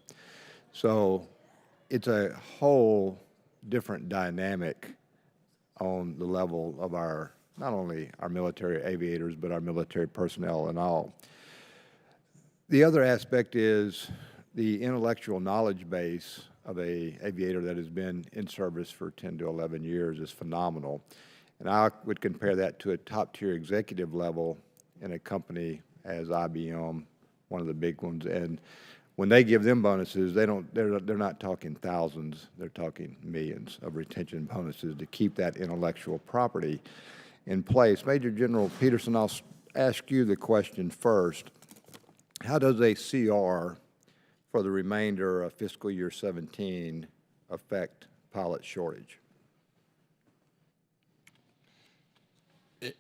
J: So it's a whole different dynamic on the level of not only our military aviators, but our military personnel and all. The other aspect is the intellectual knowledge base of a aviator that has been in service for 10 to 11 years is phenomenal. And I would compare that to a top-tier executive level in a company as IBM, one of the big ones. And when they give them bonuses, they're not talking thousands, they're talking millions of retention bonuses to keep that intellectual property in place. Major General Peterson, I'll ask you the question first. How does a CR for the remainder of fiscal year 17 affect pilot shortage?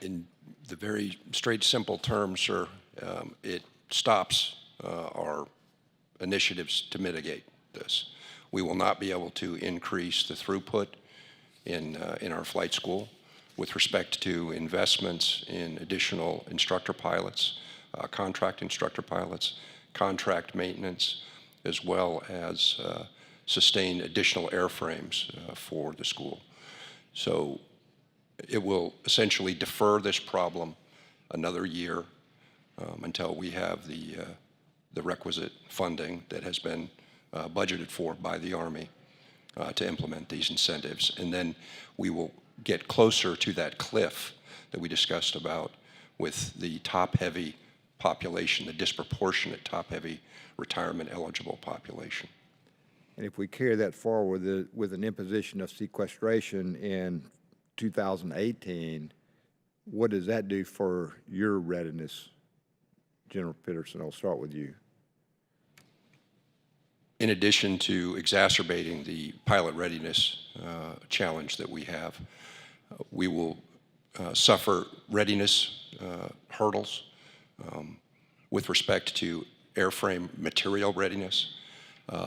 F: In the very straight, simple terms, sir, it stops our initiatives to mitigate this. We will not be able to increase the throughput in our flight school with respect to investments in additional instructor pilots, contract instructor pilots, contract maintenance, as well as sustain additional airframes for the school. So it will essentially defer this problem another year until we have the requisite funding that has been budgeted for by the Army to implement these incentives. And then we will get closer to that cliff that we discussed about with the top-heavy population, the disproportionate top-heavy retirement-eligible population.
J: And if we carry that forward with an imposition of sequestration in 2018, what does that do for your readiness? General Peterson, I'll start with you.
F: In addition to exacerbating the pilot readiness challenge that we have, we will suffer readiness hurdles with respect to airframe material readiness.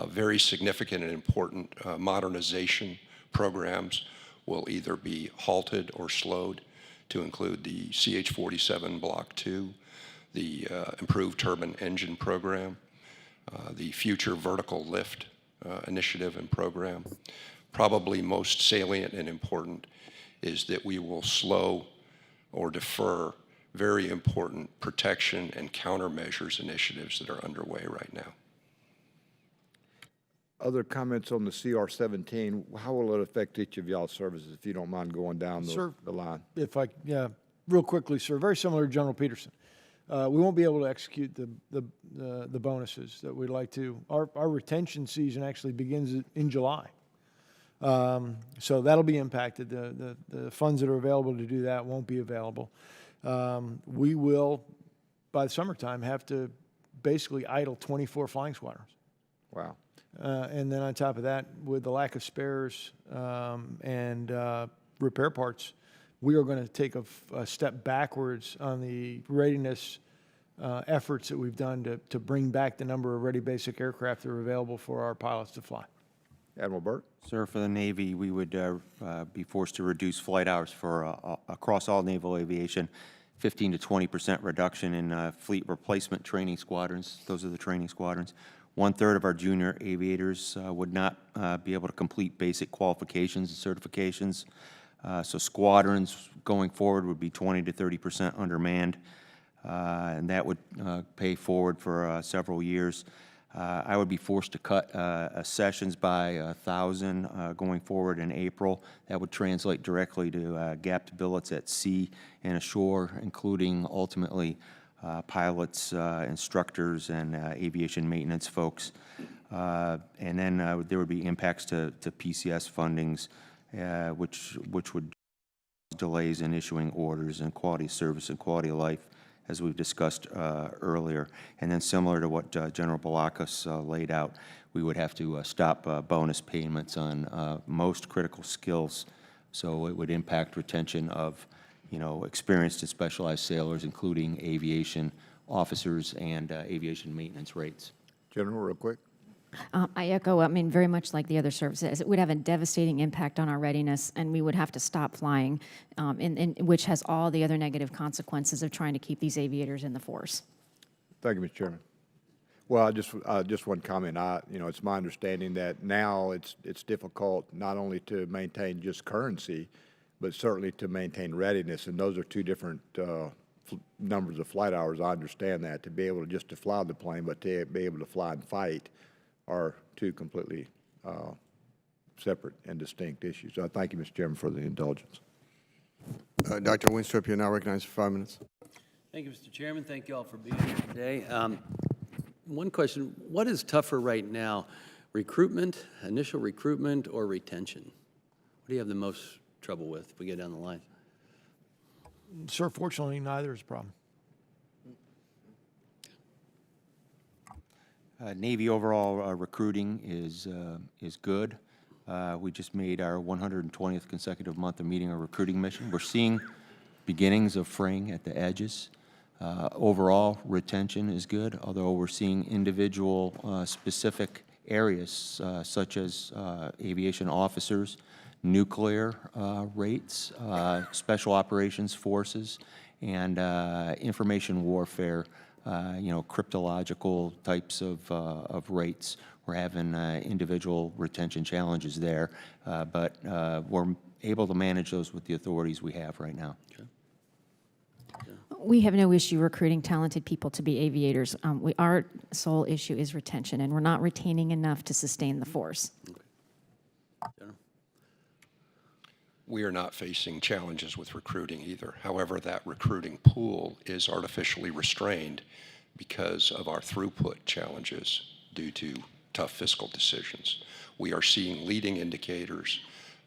F: Very significant and important modernization programs will either be halted or slowed to include the CH-47 Block 2, the improved turbine engine program, the future vertical lift initiative and program. Probably most salient and important is that we will slow or defer very important protection and countermeasures initiatives that are underway right now.
J: Other comments on the CR-17, how will it affect each of y'all's services, if you don't mind going down the line?
C: Yeah, real quickly, sir, very similar to General Peterson. We won't be able to execute the bonuses that we'd like to. Our retention season actually begins in July. So that'll be impacted. The funds that are available to do that won't be available. We will, by the summertime, have to basically idle 24 flying squadrons.
J: Wow.
C: And then on top of that, with the lack of spares and repair parts, we are going to take a step backwards on the readiness efforts that we've done to bring back the number of ready basic aircraft that are available for our pilots to fly.
J: Admiral Burke?
D: Sir, for the Navy, we would be forced to reduce flight hours for across all naval aviation, 15 to 20% reduction in fleet replacement training squadrons. Those are the training squadrons. 1/3 of our junior aviators would not be able to complete basic qualifications and certifications. So squadrons going forward would be 20 to 30% undermanned, and that would pay forward for several years. I would be forced to cut sessions by 1,000 going forward in April. That would translate directly to gapped billets at sea and ashore, including ultimately pilots, instructors, and aviation maintenance folks. And then there would be impacts to PCS fundings, which would delays in issuing orders and quality of service and quality of life, as we've discussed earlier. And then similar to what General Brilakis laid out, we would have to stop bonus payments on most critical skills. So it would impact retention of, experienced and specialized sailors, including aviation officers and aviation maintenance rates.
J: General, real quick.
E: I echo, very much like the other services. It would have a devastating impact on our readiness, and we would have to stop flying, which has all the other negative consequences of trying to keep these aviators in the force.
J: Thank you, Mr. Chairman. Well, just one comment. It's my understanding that now it's difficult not only to maintain just currency, but certainly to maintain readiness, and those are two different numbers of flight hours. I understand that, to be able to fly the plane, but to be able to fly and fight are two completely separate and distinct issues. So I thank you, Mr. Chairman, for the indulgence.
A: Dr. Winstrup, you're now recognized for 5 minutes.
K: Thank you, Mr. Chairman. Thank you all for being here today. One question, what is tougher right now, recruitment, initial recruitment, or retention? What do you have the most trouble with if we get down the line?
C: Sir, fortunately, neither is a problem.
D: Navy overall recruiting is good. We just made our 120th consecutive month of meeting our recruiting mission. We're seeing beginnings of fraying at the edges. Overall, retention is good, although we're seeing individual specific areas such as aviation officers, nuclear rates, special operations forces, and information warfare, cryptological types of rates. We're having individual retention challenges there, but we're able to manage those with the authorities we have right now.
K: Okay.
E: We have no issue recruiting talented people to be aviators. Our sole issue is retention, and we're not retaining enough to sustain the force.
K: General?
F: We are not facing challenges with recruiting either. However, that recruiting pool is artificially restrained because of our throughput challenges due to tough fiscal decisions. We are seeing leading indicators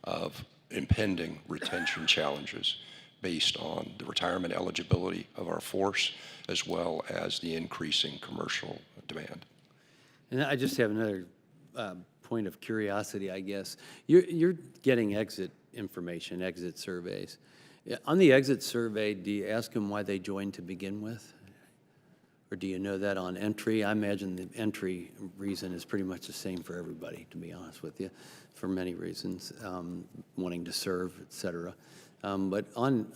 F: of impending retention challenges based on the retirement eligibility of our force, as well as the increasing commercial demand.
K: And I just have another point of curiosity, I guess. You're getting exit information, exit surveys. On the exit survey, do you ask them why they joined to begin with? Or do you know that on entry? I imagine the entry reason is pretty much the same for everybody, to be honest with you, for many reasons, wanting to serve, et cetera. But on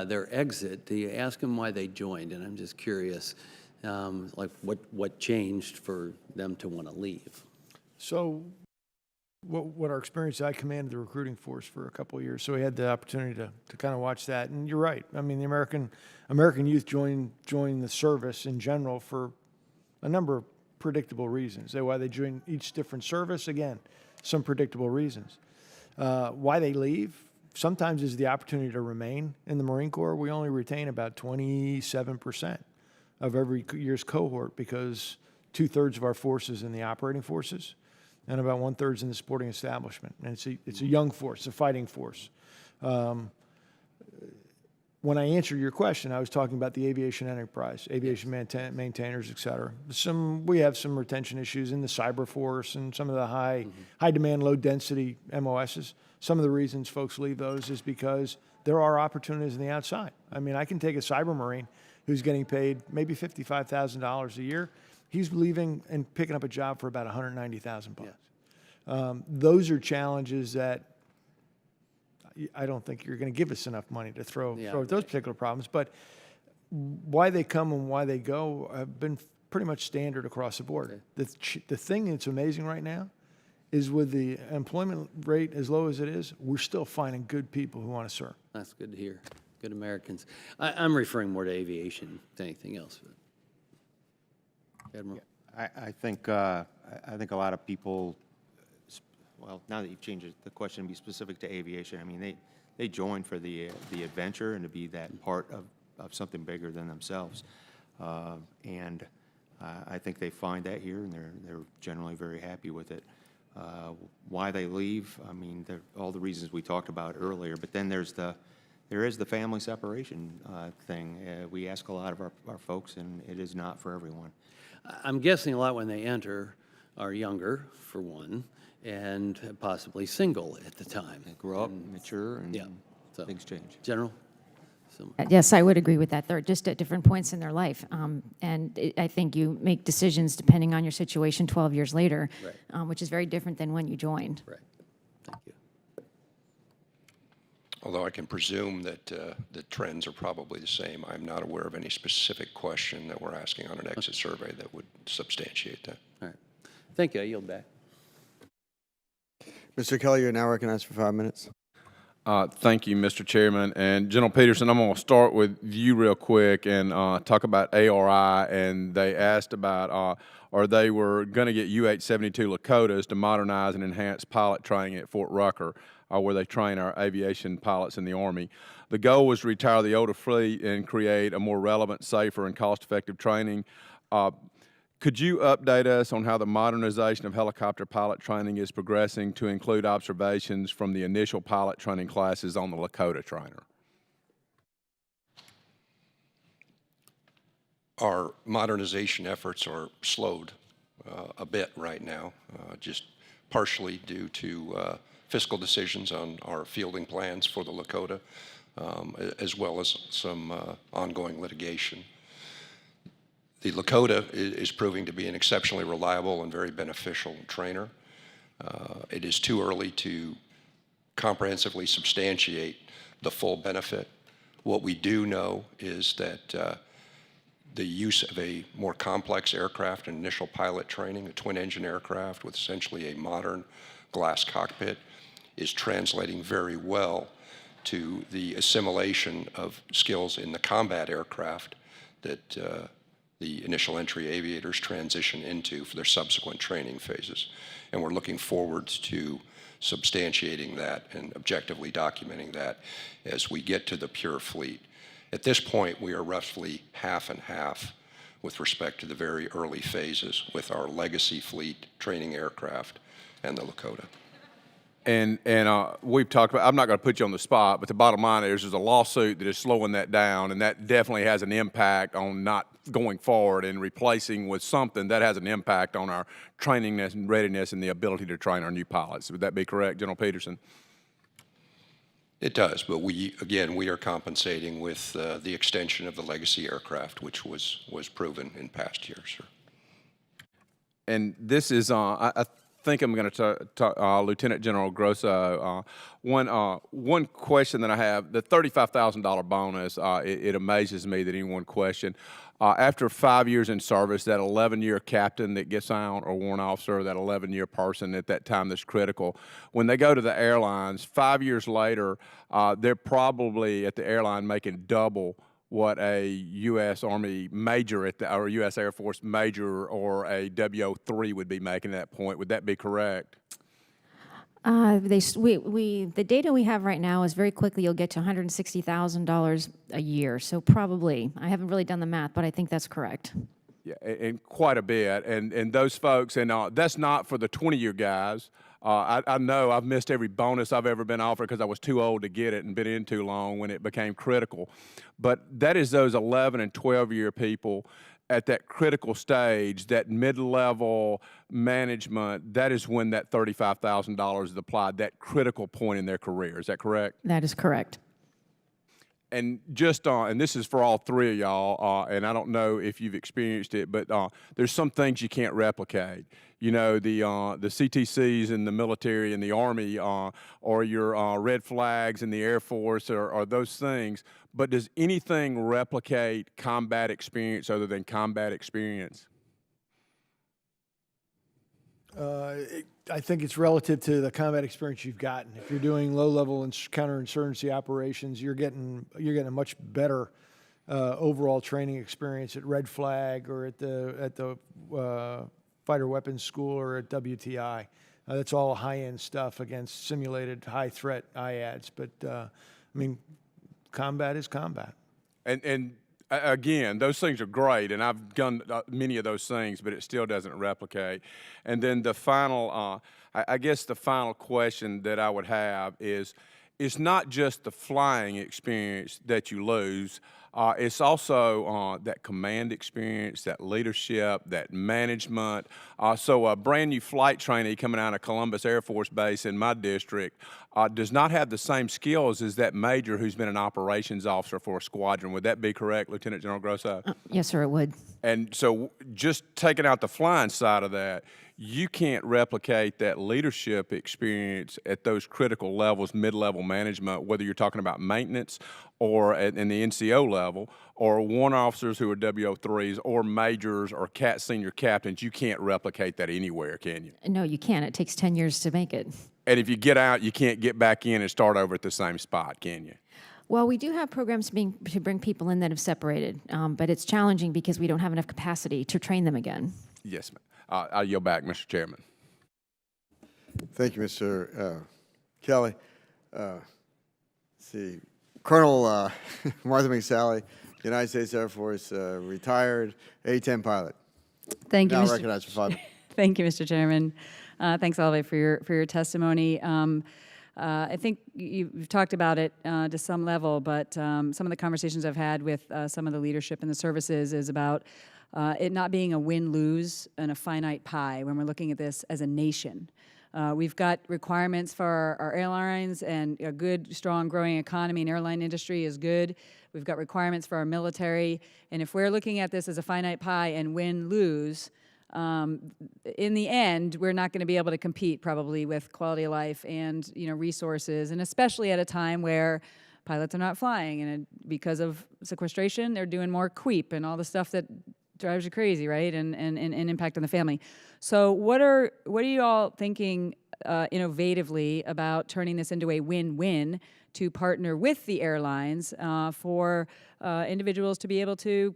K: their exit, do you ask them why they joined? And I'm just curious, like what changed for them to want to leave?
C: So what our experience, I commanded the recruiting force for a couple of years, so we had the opportunity to kind of watch that. And you're right. I mean, the American youth join the service in general for a number of predictable reasons. Why they join each different service, again, some predictable reasons. Why they leave, sometimes is the opportunity to remain in the Marine Corps. We only retain about 27% of every year's cohort because 2/3 of our force is in the operating forces and about 1/3 in the supporting establishment. And it's a young force, a fighting force. When I answered your question, I was talking about the aviation enterprise, aviation maintainers, et cetera. We have some retention issues in the cyber force and some of the high demand, low density MOSs. Some of the reasons folks leave those is because there are opportunities on the outside. I mean, I can take a cyber Marine who's getting paid maybe $55,000 a year. He's leaving and picking up a job for about $190,000.
K: Yeah.
C: Those are challenges that I don't think you're going to give us enough money to throw at those particular problems. But why they come and why they go have been pretty much standard across the board. Okay. The thing that's amazing right now is with the employment rate as low as it is, we're still finding good people who want to serve.
K: That's good to hear. Good Americans. I'm referring more to aviation than anything else. Admiral?
D: Yeah, I think a lot of people, well, now that you've changed the question to be specific to aviation, I mean, they join for the adventure and to be that part of something bigger than themselves. And I think they find that here, and they're generally very happy with it. Why they leave, I mean, all the reasons we talked about earlier, but then there is the family separation thing. We ask a lot of our folks, and it is not for everyone.
K: I'm guessing a lot when they enter are younger, for one, and possibly single at the time.
D: They grow up, mature, and
K: so,
D: things change.
K: General?
E: Yes, I would agree with that. They're just at different points in their life. I think you make decisions depending on your situation 12 years later,
K: right.
E: Which is very different than when you joined.
K: Right. Thank you.
F: Although I can presume that the trends are probably the same, I'm not aware of any specific question that we're asking on an exit survey that would substantiate that.
K: All right. Thank you. I yield back.
A: Mr. Kelly, you're now recognized for 5 minutes.
L: Thank you, Mr. Chairman. And General Peterson, I'm going to start with you real quick and talk about ARI. And they asked about, or they were going to get UH-72 Lakotas to modernize and enhance pilot training at Fort Rucker, where they train our aviation pilots in the Army. The goal was to retire the older fleet and create a more relevant, safer, and cost-effective training. Could you update us on how the modernization of helicopter pilot training is progressing to include observations from the initial pilot training classes on the Lakota trainer?
F: Our modernization efforts are slowed a bit right now, just partially due to fiscal decisions on our fielding plans for the Lakota, as well as some ongoing litigation. The Lakota is proving to be an exceptionally reliable and very beneficial trainer. It is too early to comprehensively substantiate the full benefit. What we do know is that the use of a more complex aircraft in initial pilot training, a twin-engine aircraft with essentially a modern glass cockpit, is translating very well to the assimilation of skills in the combat aircraft that the initial entry aviators transition into for their subsequent training phases. And we're looking forward to substantiating that and objectively documenting that as we get to the pure fleet. At this point, we are roughly half and half with respect to the very early phases with our legacy fleet training aircraft and the Lakota.
L: And we've talked about, I'm not going to put you on the spot, but the bottom line is there's a lawsuit that is slowing that down, and that definitely has an impact on not going forward and replacing with something that has an impact on our training and readiness and the ability to train our new pilots. Would that be correct, General Peterson?
F: It does, but we are compensating with the extension of the legacy aircraft, which was proven in past years, sir.
L: And this is, I think I'm going to talk, Lieutenant General Grosso. One question that I have: the $35,000 bonus. It amazes me that anyone questioned. After 5 years in service, that 11-year captain that gets out, or warrant officer, that 11-year person at that time that's critical, when they go to the airlines, 5 years later, they're probably at the airline making double what a U.S. Army major or U.S. Air Force major or a WO3 would be making at that point. Would that be correct?
E: The data we have right now is very quickly you'll get to $160,000 a year. So probably, I haven't really done the math, but I think that's correct.
L: Yeah, and quite a bit. And those folks, and that's not for the 20-year guys. I know I've missed every bonus I've ever been offered because I was too old to get it and been in too long when it became critical. But that is those 11 and 12-year people at that critical stage, that mid-level management. That is when that $35,000 is applied, that critical point in their career. Is that correct?
E: That is correct.
L: And just and this is for all three of y'all, and I don't know if you've experienced it, but there's some things you can't replicate. You know, the CTCs in the military and the Army, or your red flags in the Air Force, or those things. But does anything replicate combat experience other than combat experience?
C: I think it's relative to the combat experience you've gotten. If you're doing low-level counterinsurgency operations, you're getting a much better overall training experience at Red Flag or at the Fighter Weapons School or at WTI. That's all high-end stuff against simulated high-threat IADs. But I mean, combat is combat.
L: And again, those things are great, and I've done many of those things, but it still doesn't replicate. And then the final, I guess the final question that I would have is, it's not just the flying experience that you lose, it's also that command experience, that leadership, that management. So a brand new flight trainee coming out of Columbus Air Force Base in my district does not have the same skills as that major who's been an operations officer for a squadron. Would that be correct, Lieutenant General Grosso?
E: Yes, sir, it would.
L: And so just taking out the flying side of that, you can't replicate that leadership experience at those critical levels, mid-level management, whether you're talking about maintenance or in the NCO level, or warrant officers who are WO3s, or majors or senior captains. You can't replicate that anywhere, can you?
E: No, you can't. It takes 10 years to make it.
L: And if you get out, you can't get back in and start over at the same spot, can you?
E: Well, we do have programs to bring people in that have separated, but it's challenging because we don't have enough capacity to train them again.
L: Yes, ma'am. I'll yield back, Mr. Chairman.
A: Thank you, Mr. Kelly. Let's see, Colonel Martha McSally, United States Air Force, retired A-10 pilot.
M: Thank you,
A: Now
M: Mr.
A: recognized for 5 minutes.
M: Thank you, Mr. Chairman. Thanks, all of you, for your testimony. I think you've talked about it to some level, but some of the conversations I've had with some of the leadership in the services is about it not being a win-lose and a finite pie when we're looking at this as a nation. We've got requirements for our airlines, and a good, strong, growing economy and airline industry is good. We've got requirements for our military, and if we're looking at this as a finite pie and win-lose, in the end, we're not going to be able to compete probably with quality of life and resources, and especially at a time where pilots are not flying, and because of sequestration, they're doing more creep and all the stuff that drives you crazy, right? And impact on the family. So what are you all thinking innovatively about turning this into a win-win to partner with the airlines for individuals to be able to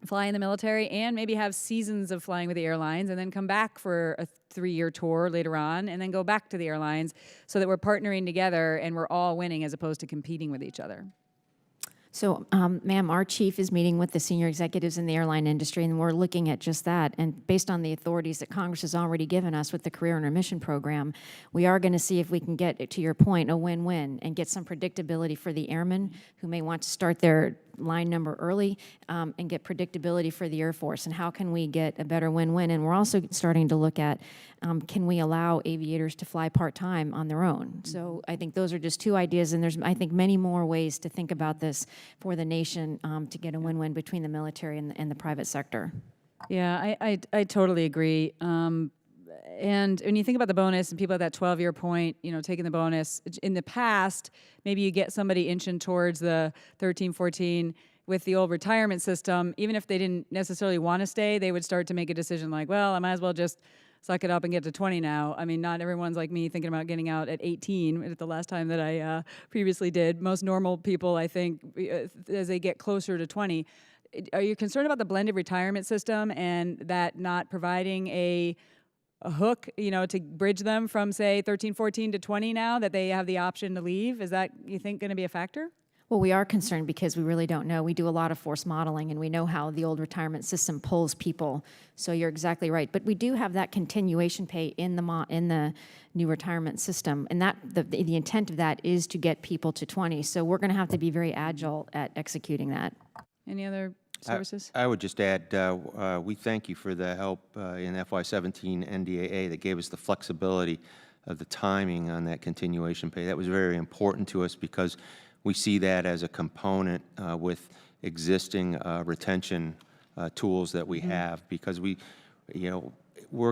M: fly in the military and maybe have seasons of flying with the airlines and then come back for a 3-year tour later on and then go back to the airlines so that we're partnering together and we're all winning as opposed to competing with each other?
E: So, ma'am, our chief is meeting with the senior executives in the airline industry, and we're looking at just that. And based on the authorities that Congress has already given us with the Career Intermission Program, we are going to see if we can get, to your point, a win-win and get some predictability for the airmen who may want to start their line number early and get predictability for the Air Force. And how can we get a better win-win? And we're also starting to look at, can we allow aviators to fly part-time on their own? So I think those are just two ideas, and there's, I think, many more ways to think about this for the nation to get a win-win between the military and the private sector.
M: Yeah, I totally agree. And when you think about the bonus and people at that 12-year point, taking the bonus, in the past, maybe you get somebody inching towards the 13, 14 with the old retirement system. Even if they didn't necessarily want to stay, they would start to make a decision like, well, I might as well just suck it up and get to 20 now. I mean, not everyone's like me thinking about getting out at 18 at the last time that I previously did. Most normal people, I think, as they get closer to 20. Are you concerned about the blended retirement system and that not providing a hook, to bridge them from, say, 13, 14 to 20 now, that they have the option to leave? Is that, you think, going to be a factor?
E: Well, we are concerned because we really don't know. We do a lot of force modeling, and we know how the old retirement system pulls people. So you're exactly right. But we do have that continuation pay in the new retirement system, and that the intent of that is to get people to 20. So we're going to have to be very agile at executing that.
M: Any other services?
D: I would just add, we thank you for the help in FY17 NDAA that gave us the flexibility of the timing on that continuation pay. That was very important to us because we see that as a component with existing retention tools that we have, because we're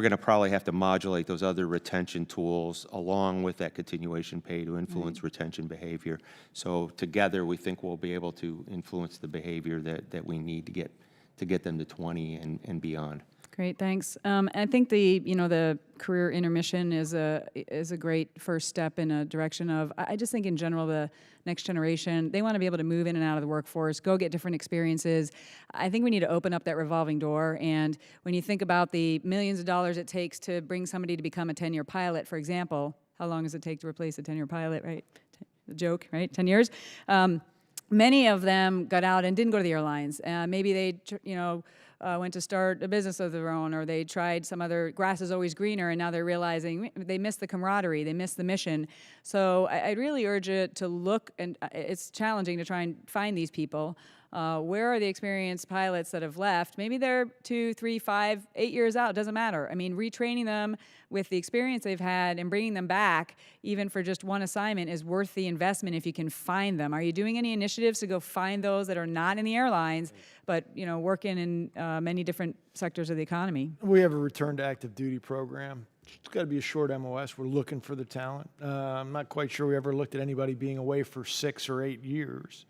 D: going to probably have to modulate those other retention tools along with that continuation pay to influence retention behavior. So together, we think we'll be able to influence the behavior that we need to get them to 20 and beyond.
M: Great, thanks. I think the career intermission is a great first step in a direction of, I just think in general the next generation, they want to be able to move in and out of the workforce, go get different experiences. I think we need to open up that revolving door, and when you think about the millions of dollars it takes to bring somebody to become a 10-year pilot, for example, how long does it take to replace a 10-year pilot, right? The joke, right? 10 years. Many of them got out and didn't go to the airlines. Maybe they, went to start a business of their own, or they tried some other, grass is always greener, and now they're realizing they miss the camaraderie, they miss the mission. So I really urge you to look, and it's challenging to try and find these people. Where are the experienced pilots that have left? Maybe they're 2, 3, 5, 8 years out, doesn't matter. I mean, retraining them with the experience they've had and bringing them back, even for just one assignment, is worth the investment if you can find them. Are you doing any initiatives to go find those that are not in the airlines, but working in many different sectors of the economy?
C: We have a return to active duty program. It's got to be a short MOS. We're looking for the talent. I'm not quite sure we ever looked at anybody being away for 6 or 8 years.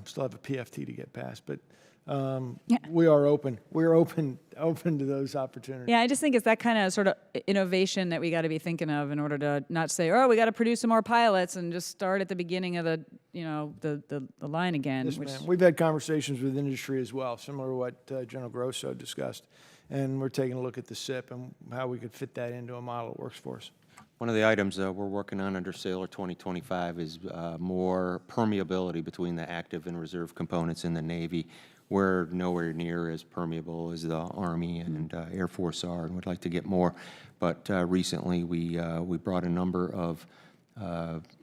C: Still have a PFT to get past, but we are open. We're open to those opportunities.
M: Yeah, I just think it's that kind of sort of innovation that we got to be thinking of in order to not say, oh, we got to produce some more pilots and just start at the beginning of the, the line again.
C: Yes,
M: which,
C: ma'am. We've had conversations with industry as well, similar to what General Grosso discussed. And we're taking a look at the SIP and how we could fit that into a model that works for us.
D: One of the items we're working on under Sailor 2025 is more permeability between the active and reserve components in the Navy. We're nowhere near as permeable as the Army and Air Force are, and would like to get more. But recently, we brought a number of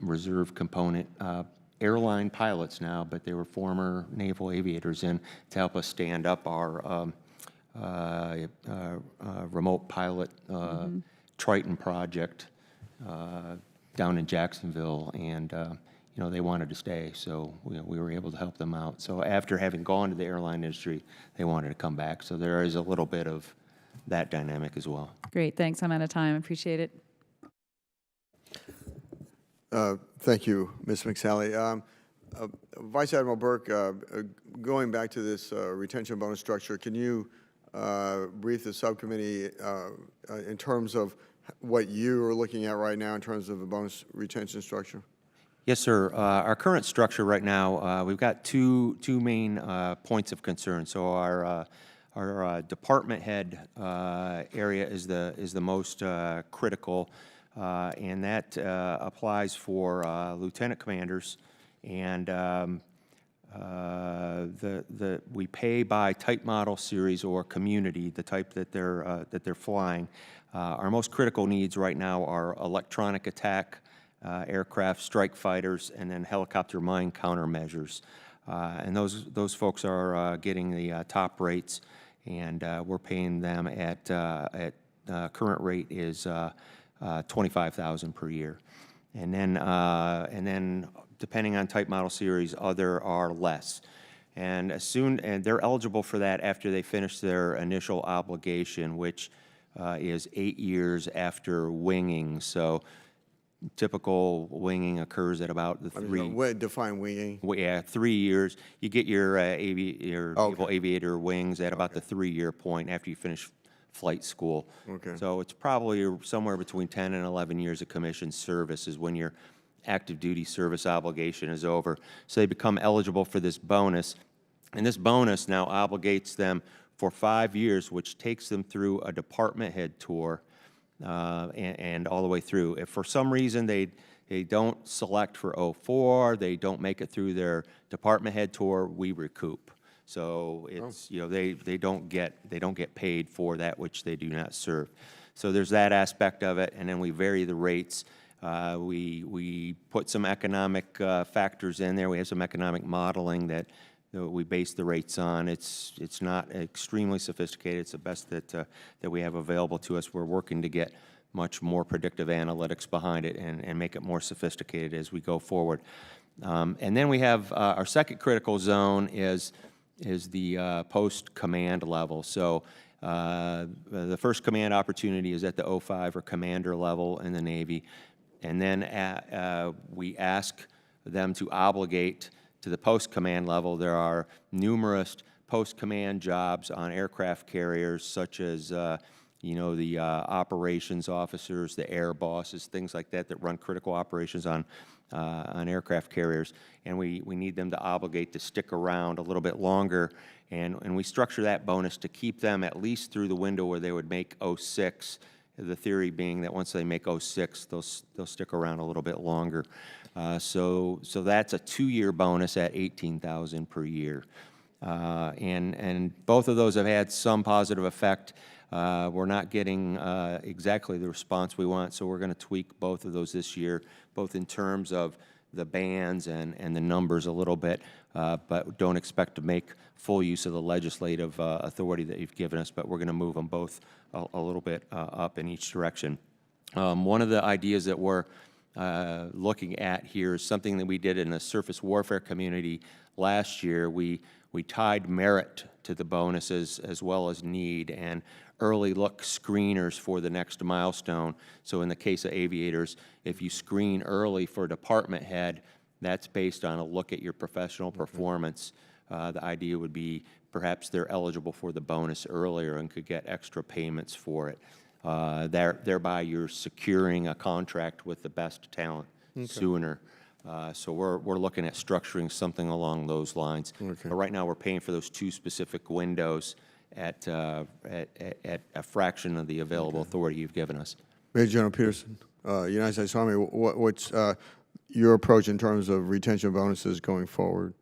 D: reserve component airline pilots now, but they were former naval aviators in to help us stand up our remote pilot Triton project down in Jacksonville, and they wanted to stay, so we were able to help them out. So after having gone to the airline industry, they wanted to come back. So there is a little bit of that dynamic as well.
M: Great, thanks. I'm out of time. Appreciate it.
A: Thank you, Ms. McSally. Vice Admiral Burke, going back to this retention bonus structure, can you brief the subcommittee in terms of what you are looking at right now in terms of a bonus retention structure?
D: Yes, sir. Our current structure right now, we've got two main points of concern. So our department head area is the most critical, and that applies for lieutenant commanders. And we pay by type model series or community, the type that they're flying. Our most critical needs right now are electronic attack aircraft, strike fighters, and then helicopter mine countermeasures. And those folks are getting the top rates, and we're paying them at current rate is $25,000 per year. And then depending on type model series, other are less. And they're eligible for that after they finish their initial obligation, which is 8 years after winging. So typical winging occurs at about the
A: Define winging.
D: Yeah, 3 years. You get your naval aviator wings at about the 3-year point after you finish flight school.
A: Okay.
D: So it's probably somewhere between 10 and 11 years of commissioned service is when your active duty service obligation is over. So they become eligible for this bonus. And this bonus now obligates them for 5 years, which takes them through a department head tour and all the way through. If for some reason they don't select for 04, they don't make it through their department head tour, we recoup. So it's they don't get paid for that which they do not serve. So there's that aspect of it, and then we vary the rates. We put some economic factors in there. We have some economic modeling that we base the rates on. It's not extremely sophisticated. It's the best that we have available to us. We're working to get much more predictive analytics behind it and make it more sophisticated as we go forward. And then we have our second critical zone is the post-command level. So the first command opportunity is at the 05 or commander level in the Navy. And then we ask them to obligate to the post-command level. There are numerous post-command jobs on aircraft carriers, such as the operations officers, the air bosses, things like that run critical operations on aircraft carriers, and we need them to obligate to stick around a little bit longer, and we structure that bonus to keep them at least through the window where they would make 06. The theory being that once they make 06, they'll stick around a little bit longer. So that's a 2-year bonus at $18,000 per year. And both of those have had some positive effect. We're not getting exactly the response we want, so we're going to tweak both of those this year, both in terms of the bands and the numbers a little bit, but don't expect to make full use of the legislative authority that you've given us, but we're going to move them both a little bit up in each direction. One of the ideas that we're looking at here is something that we did in the surface warfare community last year. We tied merit to the bonuses as well as need, and early look screeners for the next milestone. So in the case of aviators, if you screen early for department head, that's based on a look at your professional performance The idea would be perhaps they're eligible for the bonus earlier and could get extra payments for it. Thereby, you're securing a contract with the best talent sooner. So we're looking at structuring something along those lines. But right now, we're paying for those 2 specific windows at a fraction of the available authority you've given us.
A: Major General Peterson, United States Army, what's your approach in terms of retention bonuses going forward?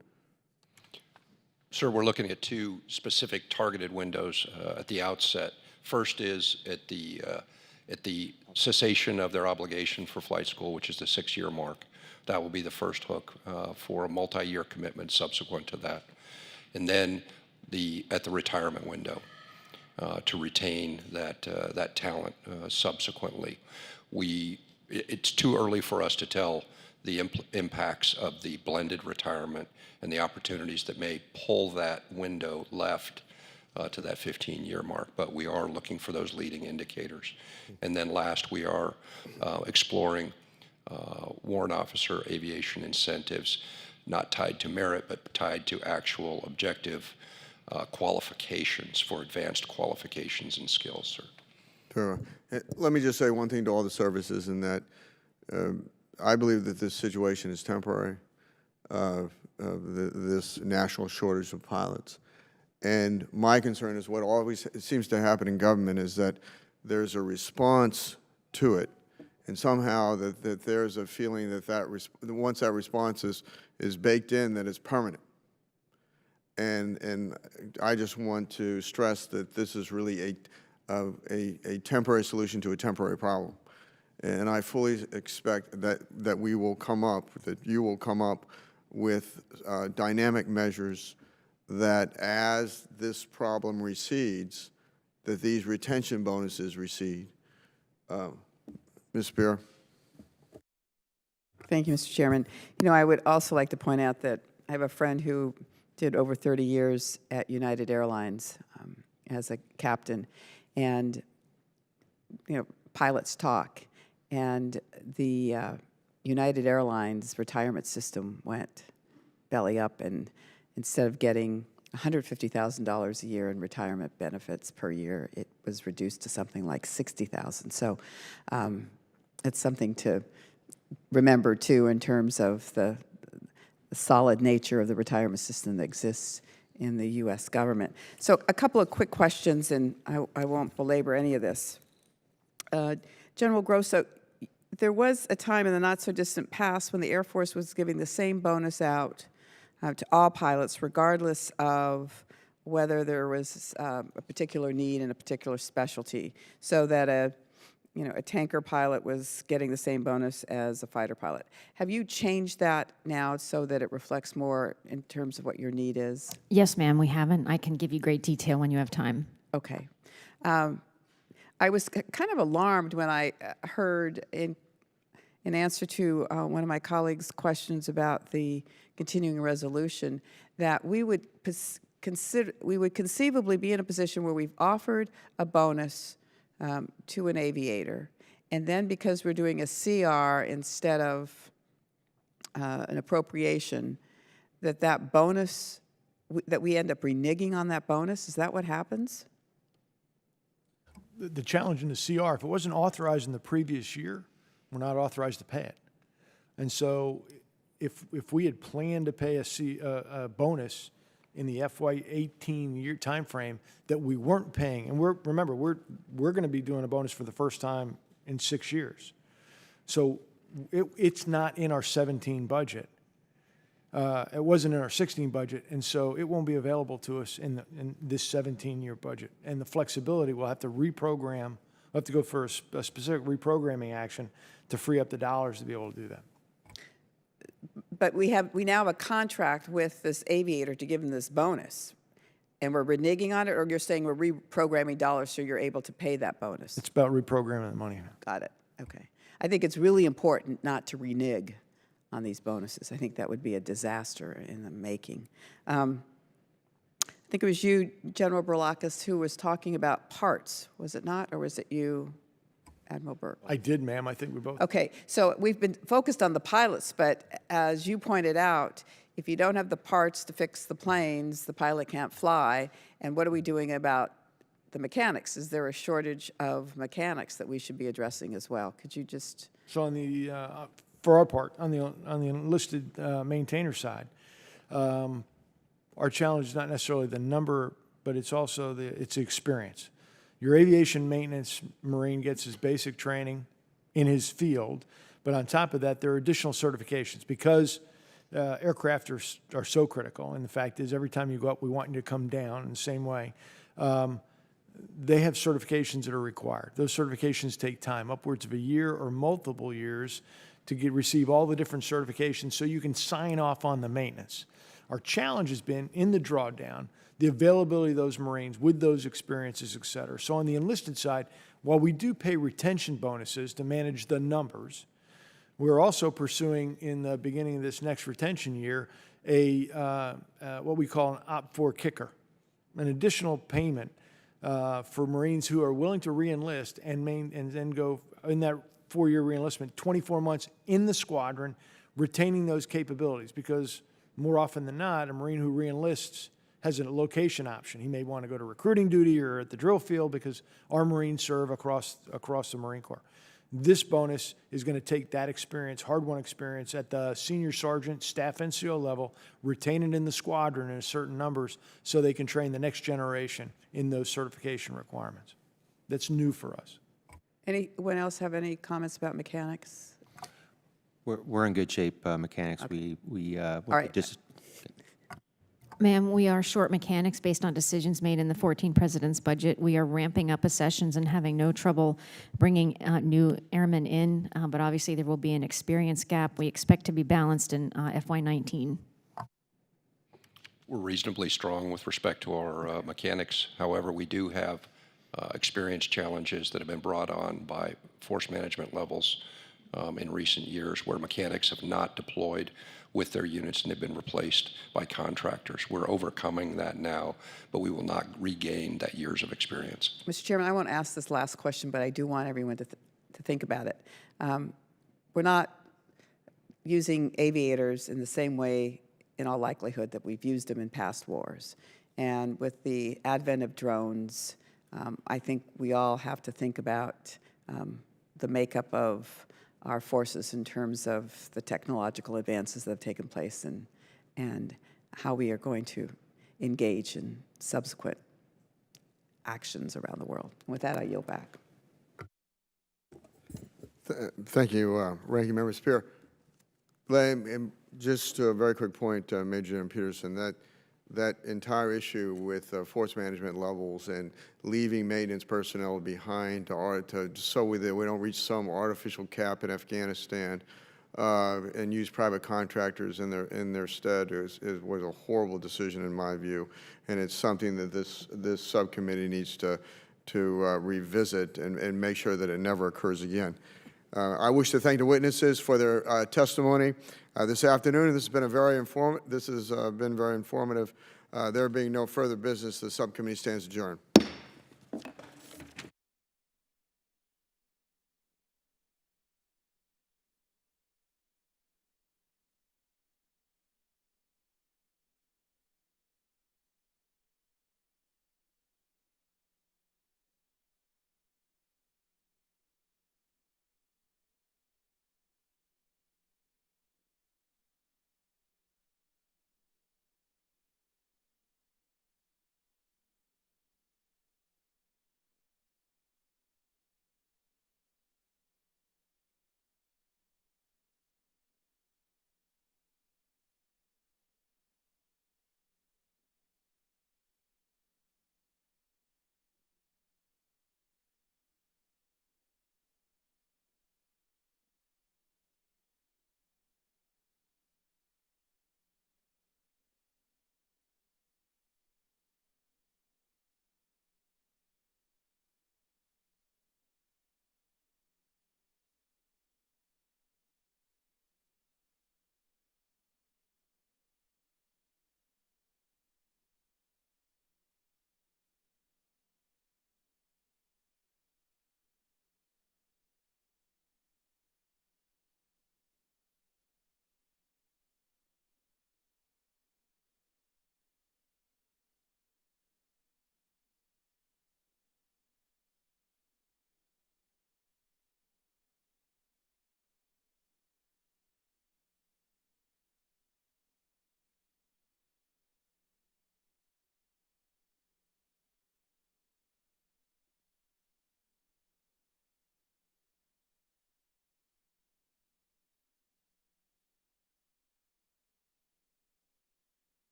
F: Sir, we're looking at 2 specific targeted windows at the outset. First is at the cessation of their obligation for flight school, which is the 6-year mark. That will be the first hook for a multi-year commitment subsequent to that. And then at the retirement window to retain that talent subsequently. It's too early for us to tell the impacts of the blended retirement and the opportunities that may pull that window left to that 15-year mark, but we are looking for those leading indicators. And then last, we are exploring warrant officer aviation incentives, not tied to merit, but tied to actual objective qualifications for advanced qualifications and skills, sir.
A: Sure. Let me just say one thing to all the services, in that I believe that this situation is temporary, this national shortage of pilots. And my concern is what always seems to happen in government is that there's a response to it, and somehow that there's a feeling that once that response is baked in, that it's permanent. And I just want to stress that this is really a temporary solution to a temporary problem. And I fully expect that we will come up, that you will come up with dynamic measures that as this problem recedes, that these retention bonuses recede. Ms. Spear.
B: Thank you, Mr. Chairman. You know, I would also like to point out that I have a friend who did over 30 years at United Airlines as a captain, and you know, pilots talk, and the United Airlines retirement system went belly up, and instead of getting $150,000 a year in retirement benefits per year, it was reduced to something like $60,000. So it's something to remember too in terms of the solid nature of the retirement system that exists in the U.S. government. So a couple of quick questions, and I won't belabor any of this. General Grosso, there was a time in the not-so-distant past when the Air Force was giving the same bonus out to all pilots, regardless of whether there was a particular need in a particular specialty, so that a tanker pilot was getting the same bonus as a fighter pilot. Have you changed that now so that it reflects more in terms of what your need is?
E: Yes, ma'am, we haven't. I can give you great detail when you have time.
B: Okay. I was kind of alarmed when I heard in answer to one of my colleagues' questions about the continuing resolution that we would conceivably be in a position where we've offered a bonus to an aviator, and then because we're doing a CR instead of an appropriation, that bonus, that we end up reneging on that bonus. Is that what happens?
C: The challenge in the CR, if it wasn't authorized in the previous year, we're not authorized to pay it. And so if we had planned to pay a bonus in the FY18 year time frame that we weren't paying, and remember, we're going to be doing a bonus for the first time in 6 years. So it's not in our 17 budget. It wasn't in our 16 budget, and so it won't be available to us in this 17-year budget. And the flexibility, we'll have to reprogram. We'll have to go for a specific reprogramming action to free up the dollars to be able to do that.
B: But we now have a contract with this aviator to give him this bonus, and we're reneging on it, or you're saying we're reprogramming dollars so you're able to pay that bonus?
C: It's about reprogramming the money.
B: Got it. Okay. I think it's really important not to renege on these bonuses. I think that would be a disaster in the making. I think it was you, General Brilakis, who was talking about parts. Was it not, or was it you? Admiral Burke?
C: I did, ma'am. I think we both.
B: Okay, so we've been focused on the pilots, but as you pointed out, if you don't have the parts to fix the planes, the pilot can't fly. And what are we doing about the mechanics? Is there a shortage of mechanics that we should be addressing as well? Could you just?
C: So on the, for our part, on the enlisted maintainer side, our challenge is not necessarily the number, but it's also it's the experience. Your aviation maintenance Marine gets his basic training in his field, but on top of that, there are additional certifications because aircraft are so critical. And the fact is, every time you go up, we want you to come down in the same way. They have certifications that are required. Those certifications take time, upwards of a year or multiple years to receive all the different certifications so you can sign off on the maintenance. Our challenge has been in the drawdown, the availability of those Marines with those experiences, et cetera. So on the enlisted side, while we do pay retention bonuses to manage the numbers, we're also pursuing in the beginning of this next retention year what we call an Op-4 kicker, an additional payment for Marines who are willing to re-enlist and then go in that 4-year re-enlistment, 24 months in the squadron, retaining those capabilities. Because more often than not, a Marine who re-enlists has a location option. He may want to go to recruiting duty or at the drill field because our Marines serve across the Marine Corps. This bonus is going to take that experience, hard-won experience at the senior sergeant, staff NCO level, retain it in the squadron in certain numbers so they can train the next generation in those certification requirements. That's new for us.
B: Anyone else have any comments about mechanics?
D: We're in good shape, mechanics.
B: Okay.
D: We
B: right.
D: just
E: Ma'am, we are short mechanics based on decisions made in the 14 President's budget. We are ramping up accessions and having no trouble bringing new airmen in, but obviously there will be an experience gap. We expect to be balanced in FY19.
F: We're reasonably strong with respect to our mechanics. However, we do have experience challenges that have been brought on by force management levels in recent years where mechanics have not deployed with their units and have been replaced by contractors. We're overcoming that now, but we will not regain that years of experience.
B: Mr. Chairman, I won't ask this last question, but I do want everyone to think about it. We're not using aviators in the same way, in all likelihood, that we've used them in past wars. And with the advent of drones, I think we all have to think about the makeup of our forces in terms of the technological advances that have taken place and how we are going to engage in subsequent actions around the world. With that, I yield back.
A: Thank you, Ranking Member Spear. Just a very quick point, Major General Peterson, that entire issue with force management levels and leaving maintenance personnel behind so we don't reach some artificial cap in Afghanistan and use private contractors in their stead was a horrible decision in my view, and it's something that this subcommittee needs to revisit and make sure that it never occurs again. I wish to thank the witnesses for their testimony this afternoon. This has been very informative. There being no further business, the subcommittee stands adjourned.